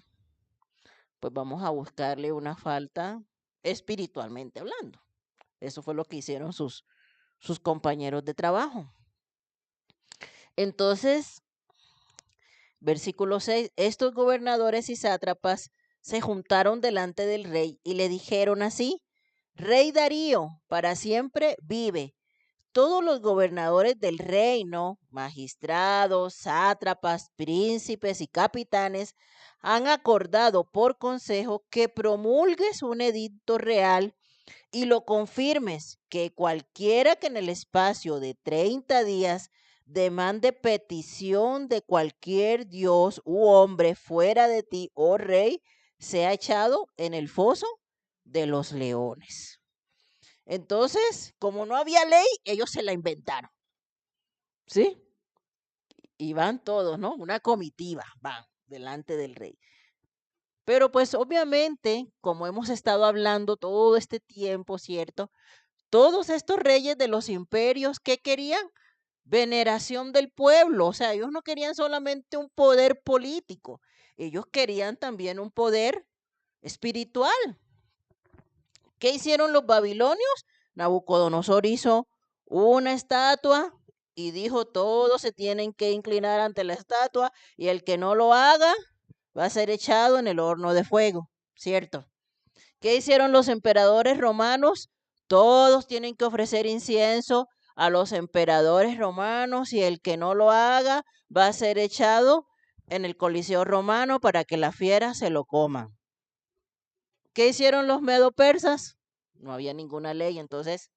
pues vamos a buscarle una falta espiritualmente hablando. Eso fue lo que hicieron sus compañeros de trabajo. Entonces, versículo 6, estos gobernadores y sátrapas se juntaron delante del rey y le dijeron así, Rey Darío, para siempre vive. Todos los gobernadores del reino, magistrados, sátrapas, príncipes y capitanes, han acordado por consejo que promulgues un edicto real y lo confirmes, que cualquiera que en el espacio de 30 días demande petición de cualquier dios u hombre fuera de ti, oh rey, sea echado en el foso de los leones. Entonces, como no había ley, ellos se la inventaron, ¿sí? Y van todos, ¿no? Una comitiva, van delante del rey. Pero pues obviamente, como hemos estado hablando todo este tiempo, ¿cierto? Todos estos reyes de los imperios, ¿qué querían? Veneración del pueblo. O sea, ellos no querían solamente un poder político, ellos querían también un poder espiritual. ¿Qué hicieron los babilonios? Nabucodonosor hizo una estatua y dijo, todos se tienen que inclinar ante la estatua y el que no lo haga va a ser echado en el horno de fuego, ¿cierto? ¿Qué hicieron los emperadores romanos? Todos tienen que ofrecer incienso a los emperadores romanos y el que no lo haga va a ser echado en el Coliseo romano para que la fiera se lo coma. ¿Qué hicieron los medo-persas? No había ninguna ley, entonces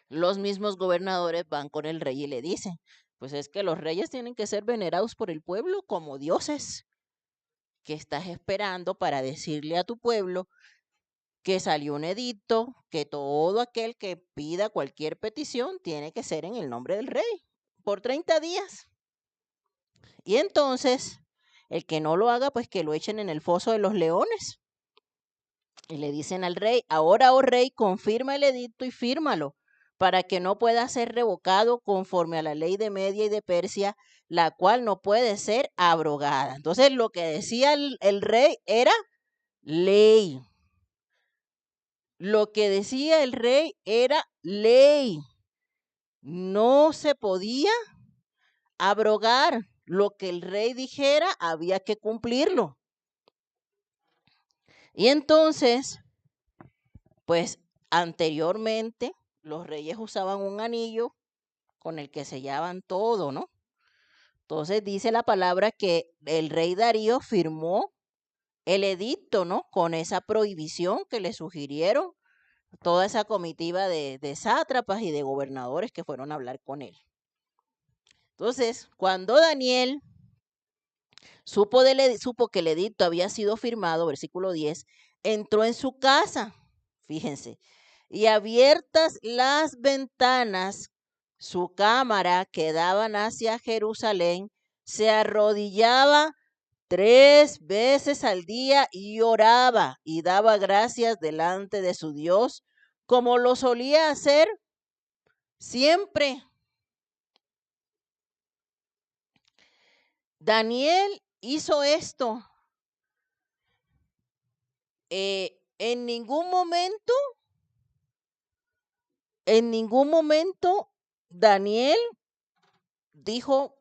los mismos gobernadores van con el rey y le dicen, pues es que los reyes tienen que ser venerados por el pueblo como dioses. ¿Qué estás esperando para decirle a tu pueblo que salió un edicto, que todo aquel que pida cualquier petición tiene que ser en el nombre del rey por 30 días? Y entonces, el que no lo haga, pues que lo echen en el foso de los leones. Y le dicen al rey, ahora, oh rey, confirma el edicto y fírmalo, para que no pueda ser revocado conforme a la ley de Media y de Persia, la cual no puede ser abrogada. Entonces, lo que decía el rey era ley. Lo que decía el rey era ley. No se podía abrogar. Lo que el rey dijera había que cumplirlo. Y entonces, pues anteriormente los reyes usaban un anillo con el que sellaban todo, ¿no? Entonces dice la palabra que el rey Darío firmó el edicto, ¿no? Con esa prohibición que le sugirieron toda esa comitiva de sátrapas y de gobernadores que fueron a hablar con él. Entonces, cuando Daniel supo que el edicto había sido firmado, versículo 10, entró en su casa, fíjense, y abiertas las ventanas, su cámara que daban hacia Jerusalén, se arrodillaba 3 veces al día y oraba y daba gracias delante de su Dios, como lo solía hacer siempre. Daniel hizo esto. En ningún momento, Daniel dijo,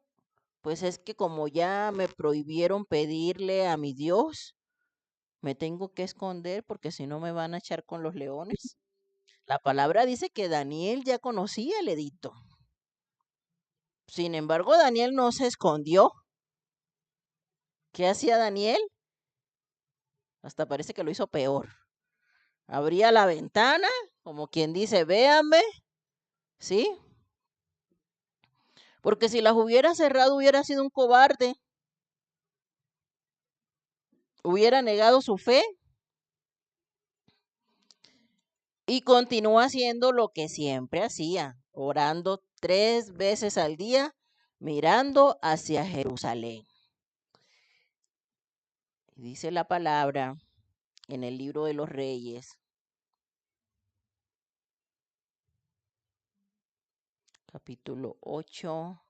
pues es que como ya me prohibieron pedirle a mi Dios, me tengo que esconder porque si no me van a echar con los leones. La palabra dice que Daniel ya conocía el edicto. Sin embargo, Daniel no se escondió. ¿Qué hacía Daniel? Hasta parece que lo hizo peor. Abría la ventana, como quien dice, véanme, ¿sí? Porque si las hubiera cerrado hubiera sido un cobarde, hubiera negado su fe y continúa haciendo lo que siempre hacía, orando 3 veces al día, mirando hacia Jerusalén. Dice la palabra en el libro de los Reyes, capítulo 8.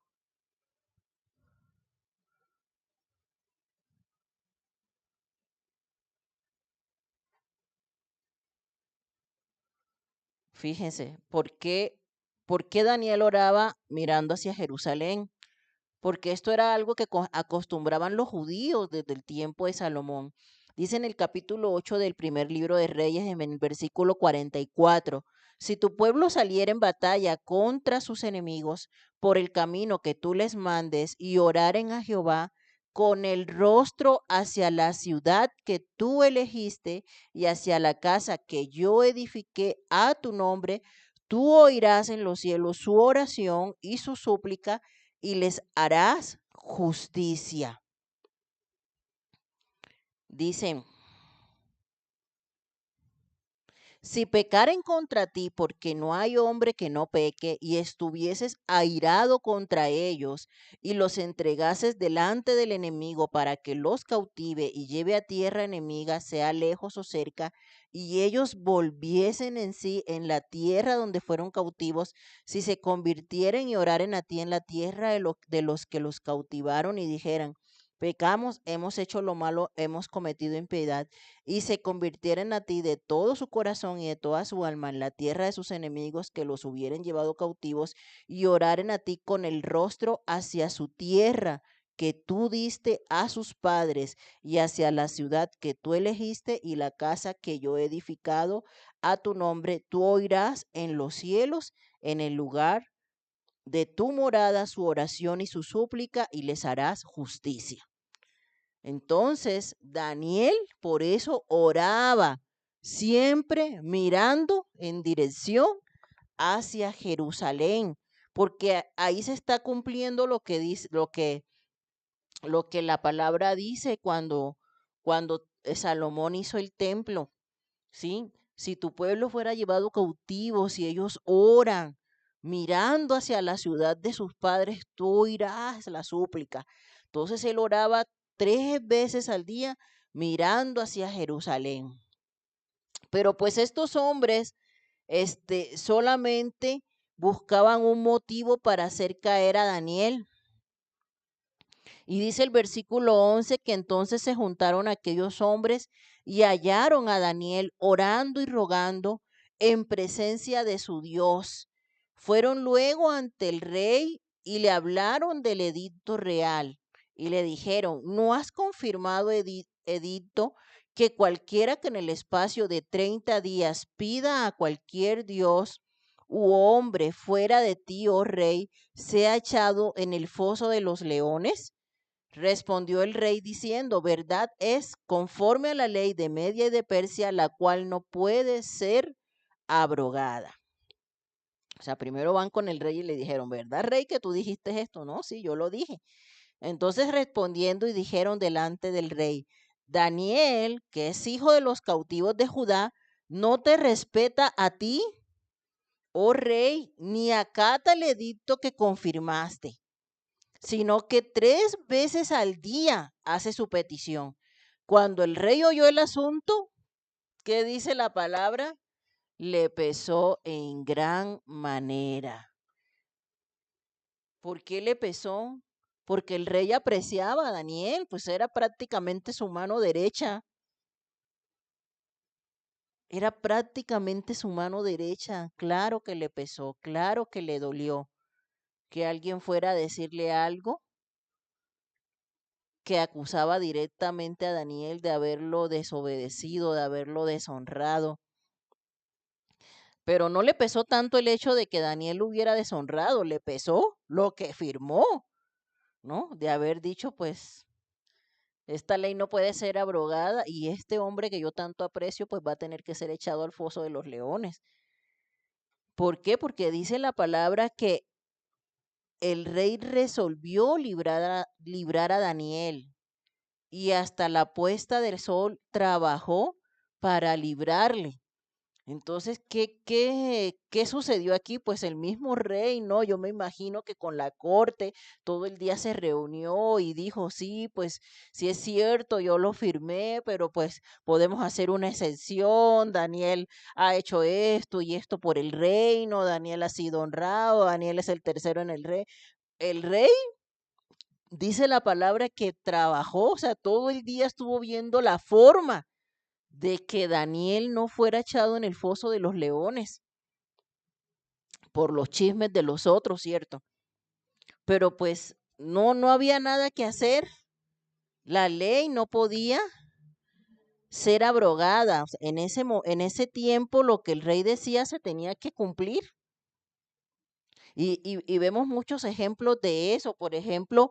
Fíjense, por qué Daniel oraba mirando hacia Jerusalén? Porque esto era algo que acostumbraban los judíos desde el tiempo de Salomón. Dice en el capítulo 8 del primer libro de Reyes, en el versículo 44, si tu pueblo saliera en batalla contra sus enemigos por el camino que tú les mandes y oraren a Jehová con el rostro hacia la ciudad que tú elegiste y hacia la casa que yo edifiqué a tu nombre, tú oirás en los cielos su oración y su súplica y les harás justicia. Dicen, si pecaren contra ti, porque no hay hombre que no peque, y estuvieses airado contra ellos, y los entregases delante del enemigo para que los cautive y lleve a tierra enemiga, sea lejos o cerca, y ellos volviesen en sí en la tierra donde fueron cautivos, si se convirtieren y oraren a ti en la tierra de los que los cautivaron y dijeran, pecamos, hemos hecho lo malo, hemos cometido impiedad, y se convirtieren a ti de todo su corazón y de toda su alma en la tierra de sus enemigos que los hubieren llevado cautivos, y oraren a ti con el rostro hacia su tierra que tú diste a sus padres, y hacia la ciudad que tú elegiste y la casa que yo he edificado a tu nombre, tú oirás en los cielos, en el lugar de tu morada, su oración y su súplica, y les harás justicia. Entonces, Daniel por eso oraba, siempre mirando en dirección hacia Jerusalén, porque ahí se está cumpliendo lo que dice, lo que la palabra dice cuando Salomón hizo el templo, ¿sí? Si tu pueblo fuera llevado cautivo, si ellos oran mirando hacia la ciudad de sus padres, tú oirás la súplica. Entonces él oraba 3 veces al día mirando hacia Jerusalén. Pero pues estos hombres, solamente buscaban un motivo para hacer caer a Daniel. Y dice el versículo 11 que entonces se juntaron aquellos hombres y hallaron a Daniel orando y rogando en presencia de su Dios. Fueron luego ante el rey y le hablaron del edicto real y le dijeron, ¿no has confirmado edicto que cualquiera que en el espacio de 30 días pida a cualquier Dios u hombre fuera de ti, oh rey, sea echado en el foso de los leones? Respondió el rey diciendo, verdad es, conforme a la ley de Media y de Persia, la cual no puede ser abrogada. O sea, primero van con el rey y le dijeron, ¿verdad, rey, que tú dijiste esto? No, sí, yo lo dije. Entonces respondiendo y dijeron delante del rey, Daniel, que es hijo de los cautivos de Judá, no te respeta a ti, oh rey, ni acata el edicto que confirmaste, sino que 3 veces al día hace su petición. Cuando el rey oyó el asunto, ¿qué dice la palabra? Le pesó en gran manera. ¿Por qué le pesó? Porque el rey apreciaba a Daniel, pues era prácticamente su mano derecha. Era prácticamente su mano derecha. Claro que le pesó, claro que le dolió que alguien fuera a decirle algo que acusaba directamente a Daniel de haberlo desobedecido, de haberlo deshonrado. Pero no le pesó tanto el hecho de que Daniel lo hubiera deshonrado, le pesó lo que firmó, ¿no? De haber dicho, pues, esta ley no puede ser abrogada y este hombre que yo tanto aprecio, pues va a tener que ser echado al foso de los leones. ¿Por qué? Porque dice la palabra que el rey resolvió librar a Daniel y hasta la puesta del sol trabajó para librarle. Entonces, ¿qué sucedió aquí? Pues el mismo rey, ¿no? Yo me imagino que con la corte todo el día se reunió y dijo, sí, pues sí es cierto, yo lo firmé, pero pues podemos hacer una excepción. Daniel ha hecho esto y esto por el reino, Daniel ha sido honrado, Daniel es el tercero en el rey. El rey dice la palabra que trabajó, o sea, todo el día estuvo viendo la forma de que Daniel no fuera echado en el foso de los leones por los chismes de los otros, ¿cierto? Pero pues no había nada que hacer. La ley no podía ser abrogada. O sea, en ese tiempo lo que el rey decía se tenía que cumplir. Y vemos muchos ejemplos de eso. Por ejemplo,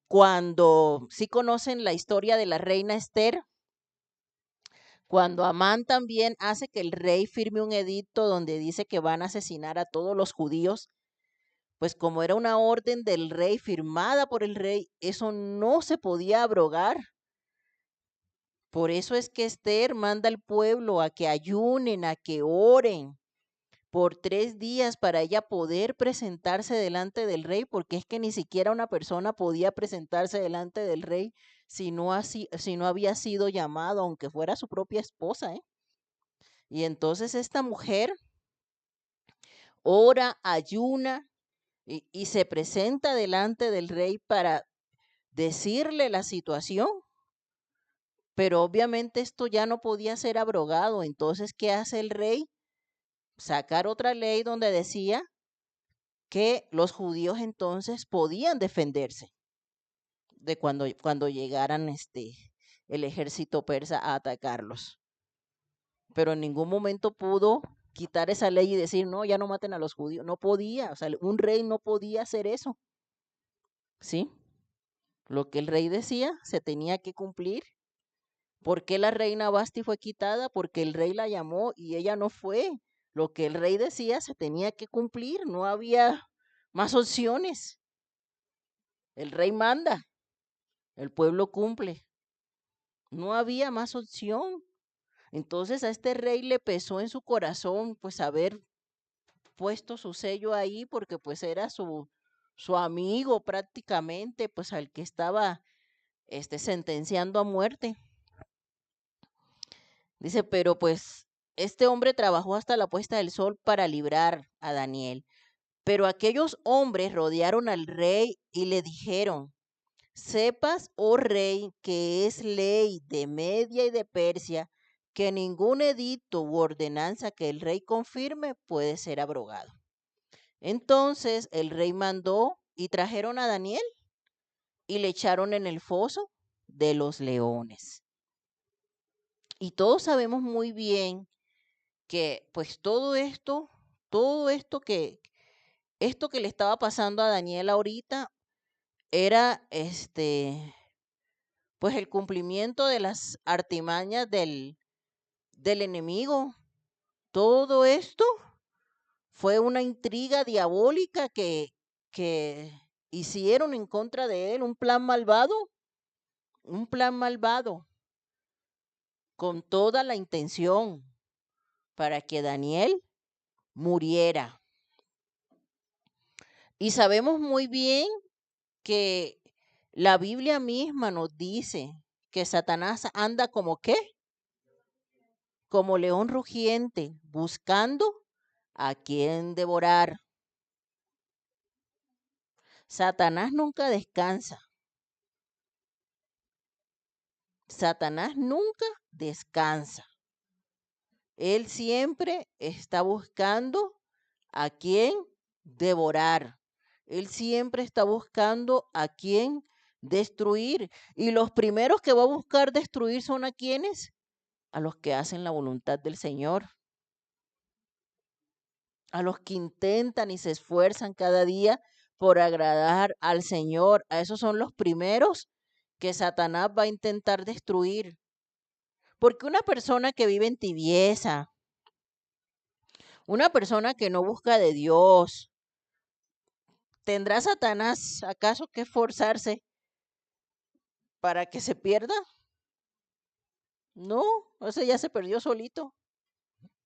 cuando sí conocen la historia de la reina Esther, cuando Amán también hace que el rey firme un edicto donde dice que van a asesinar a todos los judíos, pues como era una orden del rey firmada por el rey, eso no se podía abrogar. Por eso es que Esther manda al pueblo a que ayunen, a que oren por 3 días para ella poder presentarse delante del rey, porque es que ni siquiera una persona podía presentarse delante del rey si no había sido llamado, aunque fuera su propia esposa, ¿eh? Y entonces esta mujer ora, ayuna y se presenta delante del rey para decirle la situación, pero obviamente esto ya no podía ser abrogado. Entonces, ¿qué hace el rey? Sacar otra ley donde decía que los judíos entonces podían defenderse de cuando llegaran el ejército persa a atacarlos. Pero en ningún momento pudo quitar esa ley y decir, no, ya no maten a los judíos. No podía, o sea, un rey no podía hacer eso, ¿sí? Lo que el rey decía se tenía que cumplir. ¿Por qué la reina Basti fue quitada? Porque el rey la llamó y ella no fue. Lo que el rey decía se tenía que cumplir, no había más opciones. El rey manda, el pueblo cumple. No había más opción. Entonces a este rey le pesó en su corazón pues haber puesto su sello ahí porque pues era su amigo prácticamente, pues al que estaba sentenciando a muerte. Dice, pero pues este hombre trabajó hasta la puesta del sol para librar a Daniel. Pero aquellos hombres rodearon al rey y le dijeron, sepas, oh rey, que es ley de Media y de Persia, que ningún edicto u ordenanza que el rey confirme puede ser abrogado. Entonces el rey mandó y trajeron a Daniel y le echaron en el foso de los leones. Y todos sabemos muy bien que pues esto que le estaba pasando a Daniel ahorita era pues el cumplimiento de las artimañas del enemigo. Todo esto fue una intriga diabólica que hicieron en contra de él, un plan malvado, con toda la intención para que Daniel muriera. Y sabemos muy bien que la Biblia misma nos dice que Satanás anda como qué, como león rugiente, buscando a quien devorar. Satanás nunca descansa. Satanás nunca descansa. Él siempre está buscando a quien devorar. Él siempre está buscando a quien destruir. Y los primeros que va a buscar destruir son a quienes, a los que hacen la voluntad del Señor, a los que intentan y se esfuerzan cada día por agradar al Señor. A esos son los primeros que Satanás va a intentar destruir. Porque una persona que vive en tibieza, una persona que no busca de Dios, ¿tendrá Satanás acaso que esforzarse para que se pierda? No, ese ya se perdió solito.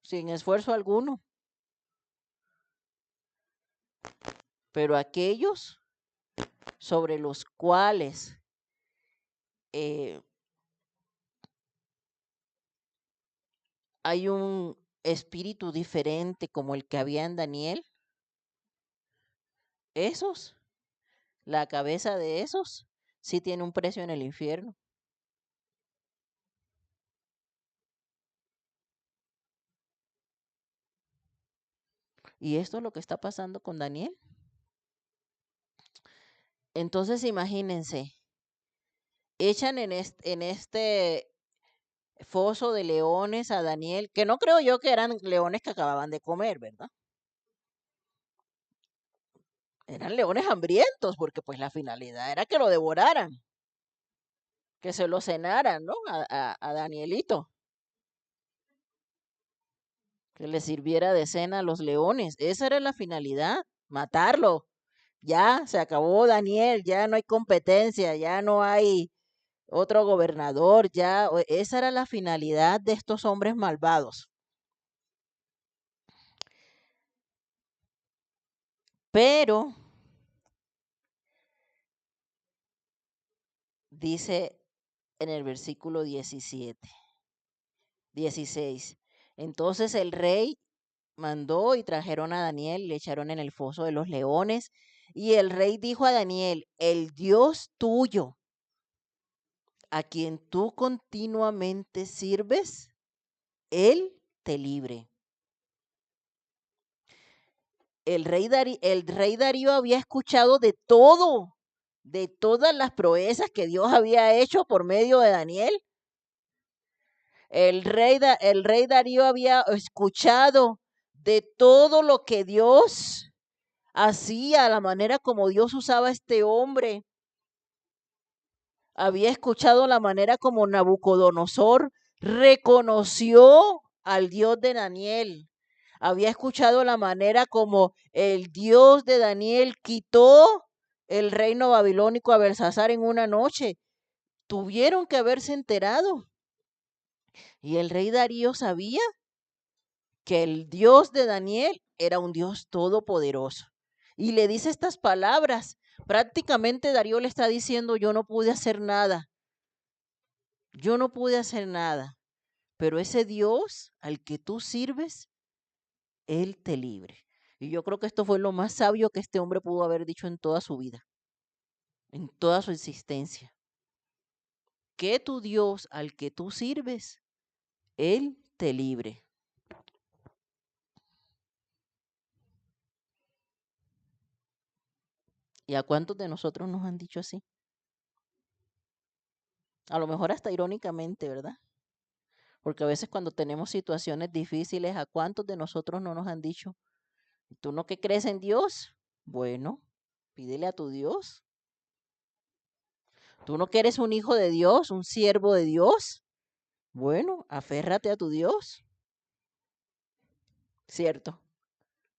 sin esfuerzo alguno. Pero aquellos sobre los cuales eh, hay un espíritu diferente como el que había en Daniel, esos, la cabeza de esos, sí tiene un precio en el infierno. Y esto es lo que está pasando con Daniel. Entonces imagínense, echan en este foso de leones a Daniel, que no creo yo que eran leones que acababan de comer, ¿verdad? Eran leones hambrientos, porque pues la finalidad era que lo devoraran, que se lo cenaran, ¿no? A Danielito, que le sirviera de cena a los leones. Esa era la finalidad, matarlo. Ya se acabó Daniel, ya no hay competencia, ya no hay otro gobernador, ya esa era la finalidad de estos hombres malvados. Pero dice en el versículo 16, entonces el rey mandó y trajeron a Daniel y le echaron en el foso de los leones. Y el rey dijo a Daniel, el Dios tuyo, a quien tú continuamente sirves, él te libre. El rey Darío había escuchado de todas las proezas que Dios había hecho por medio de Daniel. El rey Darío había escuchado de todo lo que Dios hacía, la manera como Dios usaba a este hombre. Había escuchado la manera como Nabucodonosor reconoció al Dios de Daniel. Había escuchado la manera como el Dios de Daniel quitó el reino babilónico a Belsasar en una noche. Tuvieron que haberse enterado. Y el rey Darío sabía que el Dios de Daniel era un Dios todopoderoso. Y le dice estas palabras. Prácticamente Darío le está diciendo, yo no pude hacer nada. Yo no pude hacer nada. Pero ese Dios al que tú sirves, Él te libre. Y yo creo que esto fue lo más sabio que este hombre pudo haber dicho en toda su vida, en toda su existencia. Que tu Dios al que tú sirves, Él te libre. ¿Y a cuántos de nosotros nos han dicho así? A lo mejor hasta irónicamente, ¿verdad? Porque a veces cuando tenemos situaciones difíciles, ¿a cuántos de nosotros no nos han dicho, tú no que crees en Dios? Bueno, pídele a tu Dios. Tú no que eres un hijo de Dios, un siervo de Dios. Bueno, aférrate a tu Dios, ¿cierto?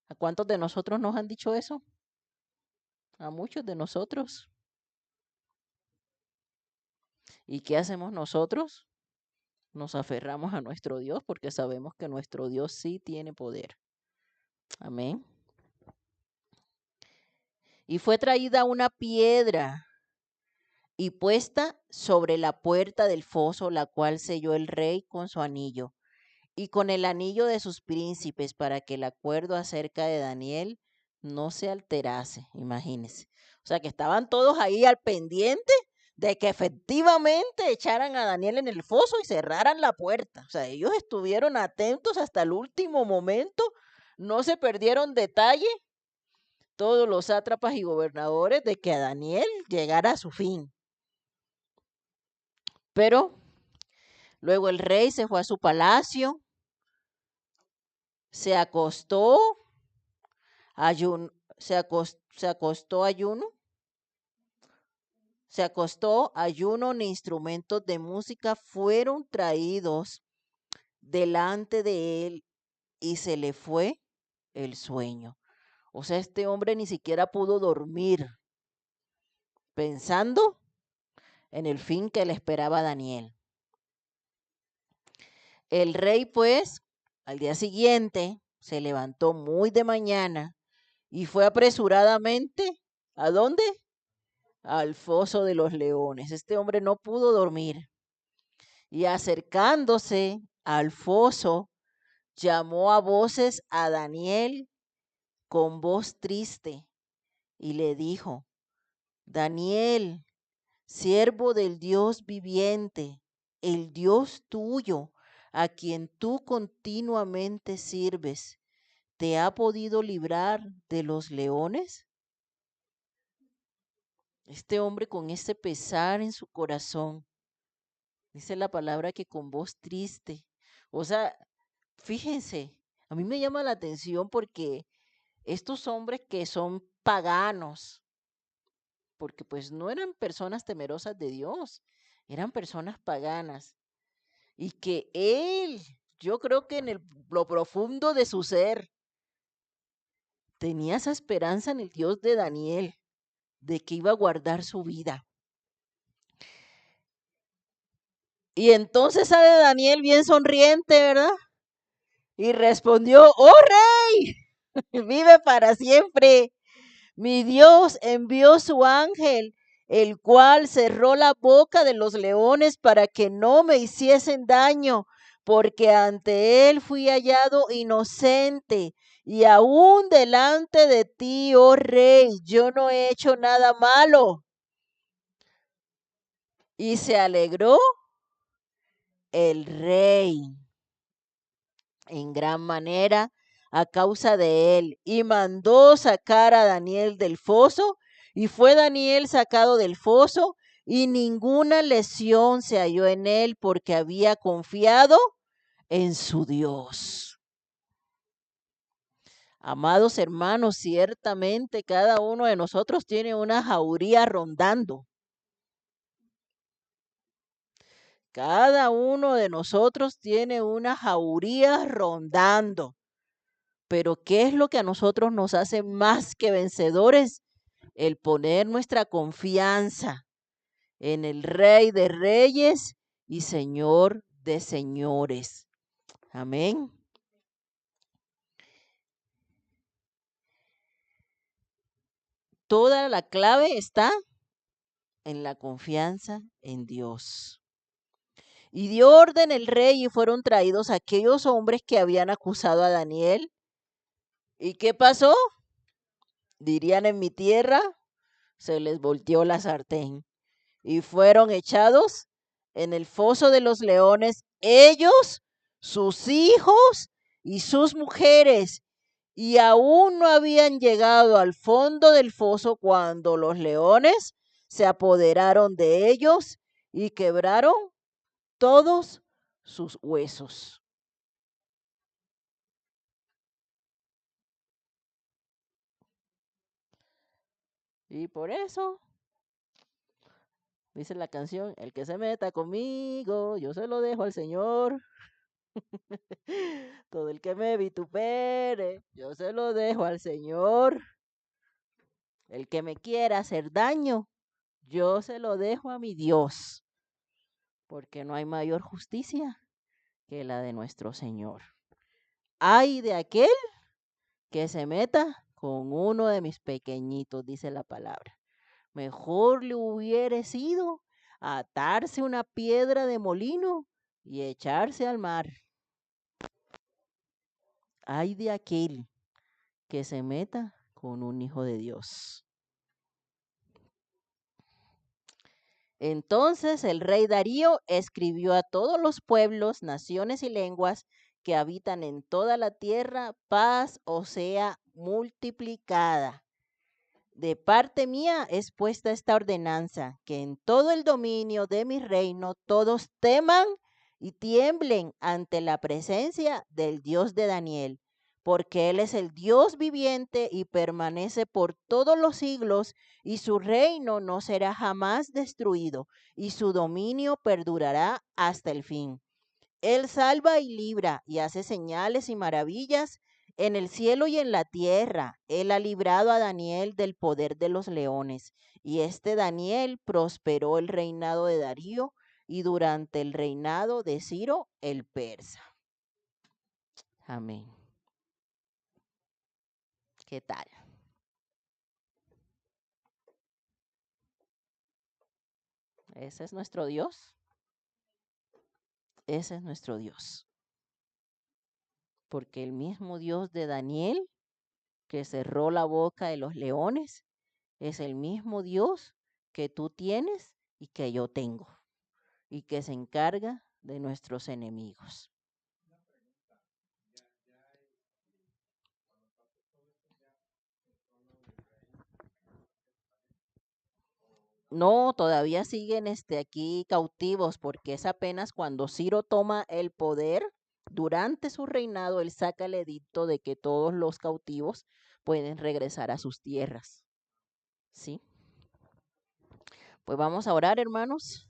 ¿A cuántos de nosotros nos han dicho eso? A muchos de nosotros. ¿Y qué hacemos nosotros? Nos aferramos a nuestro Dios porque sabemos que nuestro Dios sí tiene poder. Amén. Y fue traída una piedra y puesta sobre la puerta del foso, la cual selló el rey con su anillo y con el anillo de sus príncipes, para que el acuerdo acerca de Daniel no se alterase, imagínense. O sea, que estaban todos ahí al pendiente de que efectivamente echaran a Daniel en el foso y cerraran la puerta. O sea, ellos estuvieron atentos hasta el último momento, no se perdieron detalle todos los sátrapas y gobernadores de que a Daniel llegara a su fin. Pero luego el rey se fue a su palacio, se acostó, se acostó ayuno, ni instrumentos de música fueron traídos delante de él y se le fue el sueño. O sea, este hombre ni siquiera pudo dormir pensando en el fin que le esperaba a Daniel. El rey, pues, Al día siguiente se levantó muy de mañana y fue apresuradamente, ¿a dónde? Al foso de los leones. Este hombre no pudo dormir y acercándose al foso, llamó a voces a Daniel con voz triste y le dijo, Daniel, siervo del Dios viviente, el Dios tuyo, a quien tú continuamente sirves, ¿te ha podido librar de los leones? Este hombre con este pesar en su corazón, dice la palabra que con voz triste, o sea, fíjense, a mí me llama la atención porque estos hombres que son paganos, porque pues no eran personas temerosas de Dios, eran personas paganas, y que él, yo creo que en lo profundo de su ser, tenía esa esperanza en el Dios de Daniel, de que iba a guardar su vida. Y entonces sale Daniel bien sonriente, ¿verdad? Y respondió, oh rey, vive para siempre. Mi Dios envió su ángel, el cual cerró la boca de los leones para que no me hiciesen daño, porque ante él fui hallado inocente. Y aún delante de ti, oh rey, yo no he hecho nada malo. Y se alegró el rey en gran manera a causa de él, y mandó sacar a Daniel del foso, y fue Daniel sacado del foso, y ninguna lesión se halló en él, porque había confiado en su Dios. Amados hermanos, ciertamente cada uno de nosotros tiene una jauría rondando. Cada uno de nosotros tiene una jauría rondando. Pero ¿qué es lo que a nosotros nos hace más que vencedores? El poner nuestra confianza en el Rey de Reyes y Señor de Señores. Amén. Toda la clave está en la confianza en Dios. Y dio orden el rey y fueron traídos aquellos hombres que habían acusado a Daniel. ¿Y qué pasó? Dirían en mi tierra, se les volteó la sartén y fueron echados en el foso de los leones, ellos, sus hijos y sus mujeres, y aún no habían llegado al fondo del foso cuando los leones se apoderaron de ellos y quebraron todos sus huesos. Y por eso dice la canción, el que se meta conmigo, yo se lo dejo al Señor. Todo el que me vitupere, yo se lo dejo al Señor. El que me quiera hacer daño, yo se lo dejo a mi Dios, porque no hay mayor justicia que la de nuestro Señor. Ay de aquel que se meta con uno de mis pequeñitos, dice la palabra. Mejor le hubiera sido atarse una piedra de molino y echarse al mar. Ay de aquel que se meta con un hijo de Dios. Entonces el rey Darío escribió a todos los pueblos, naciones y lenguas que habitan en toda la tierra, paz o sea multiplicada. De parte mía es puesta esta ordenanza, que en todo el dominio de mi reino todos teman y tiemblen ante la presencia del Dios de Daniel, porque Él es el Dios viviente y permanece por todos los siglos, y su reino no será jamás destruido, y su dominio perdurará hasta el fin. Él salva y libra y hace señales y maravillas en el cielo y en la tierra. Él ha librado a Daniel del poder de los leones. Y este Daniel prosperó el reinado de Darío y durante el reinado de Ciro el persa. Amén. ¿Qué tal? Ese es nuestro Dios. Ese es nuestro Dios. Porque el mismo Dios de Daniel, que cerró la boca de los leones, es el mismo Dios que tú tienes y que yo tengo, y que se encarga de nuestros enemigos. No, todavía siguen aquí cautivos, porque es apenas cuando Ciro toma el poder, durante su reinado, él saca el edicto de que todos los cautivos pueden regresar a sus tierras. ¿Sí? Pues vamos a orar, hermanos.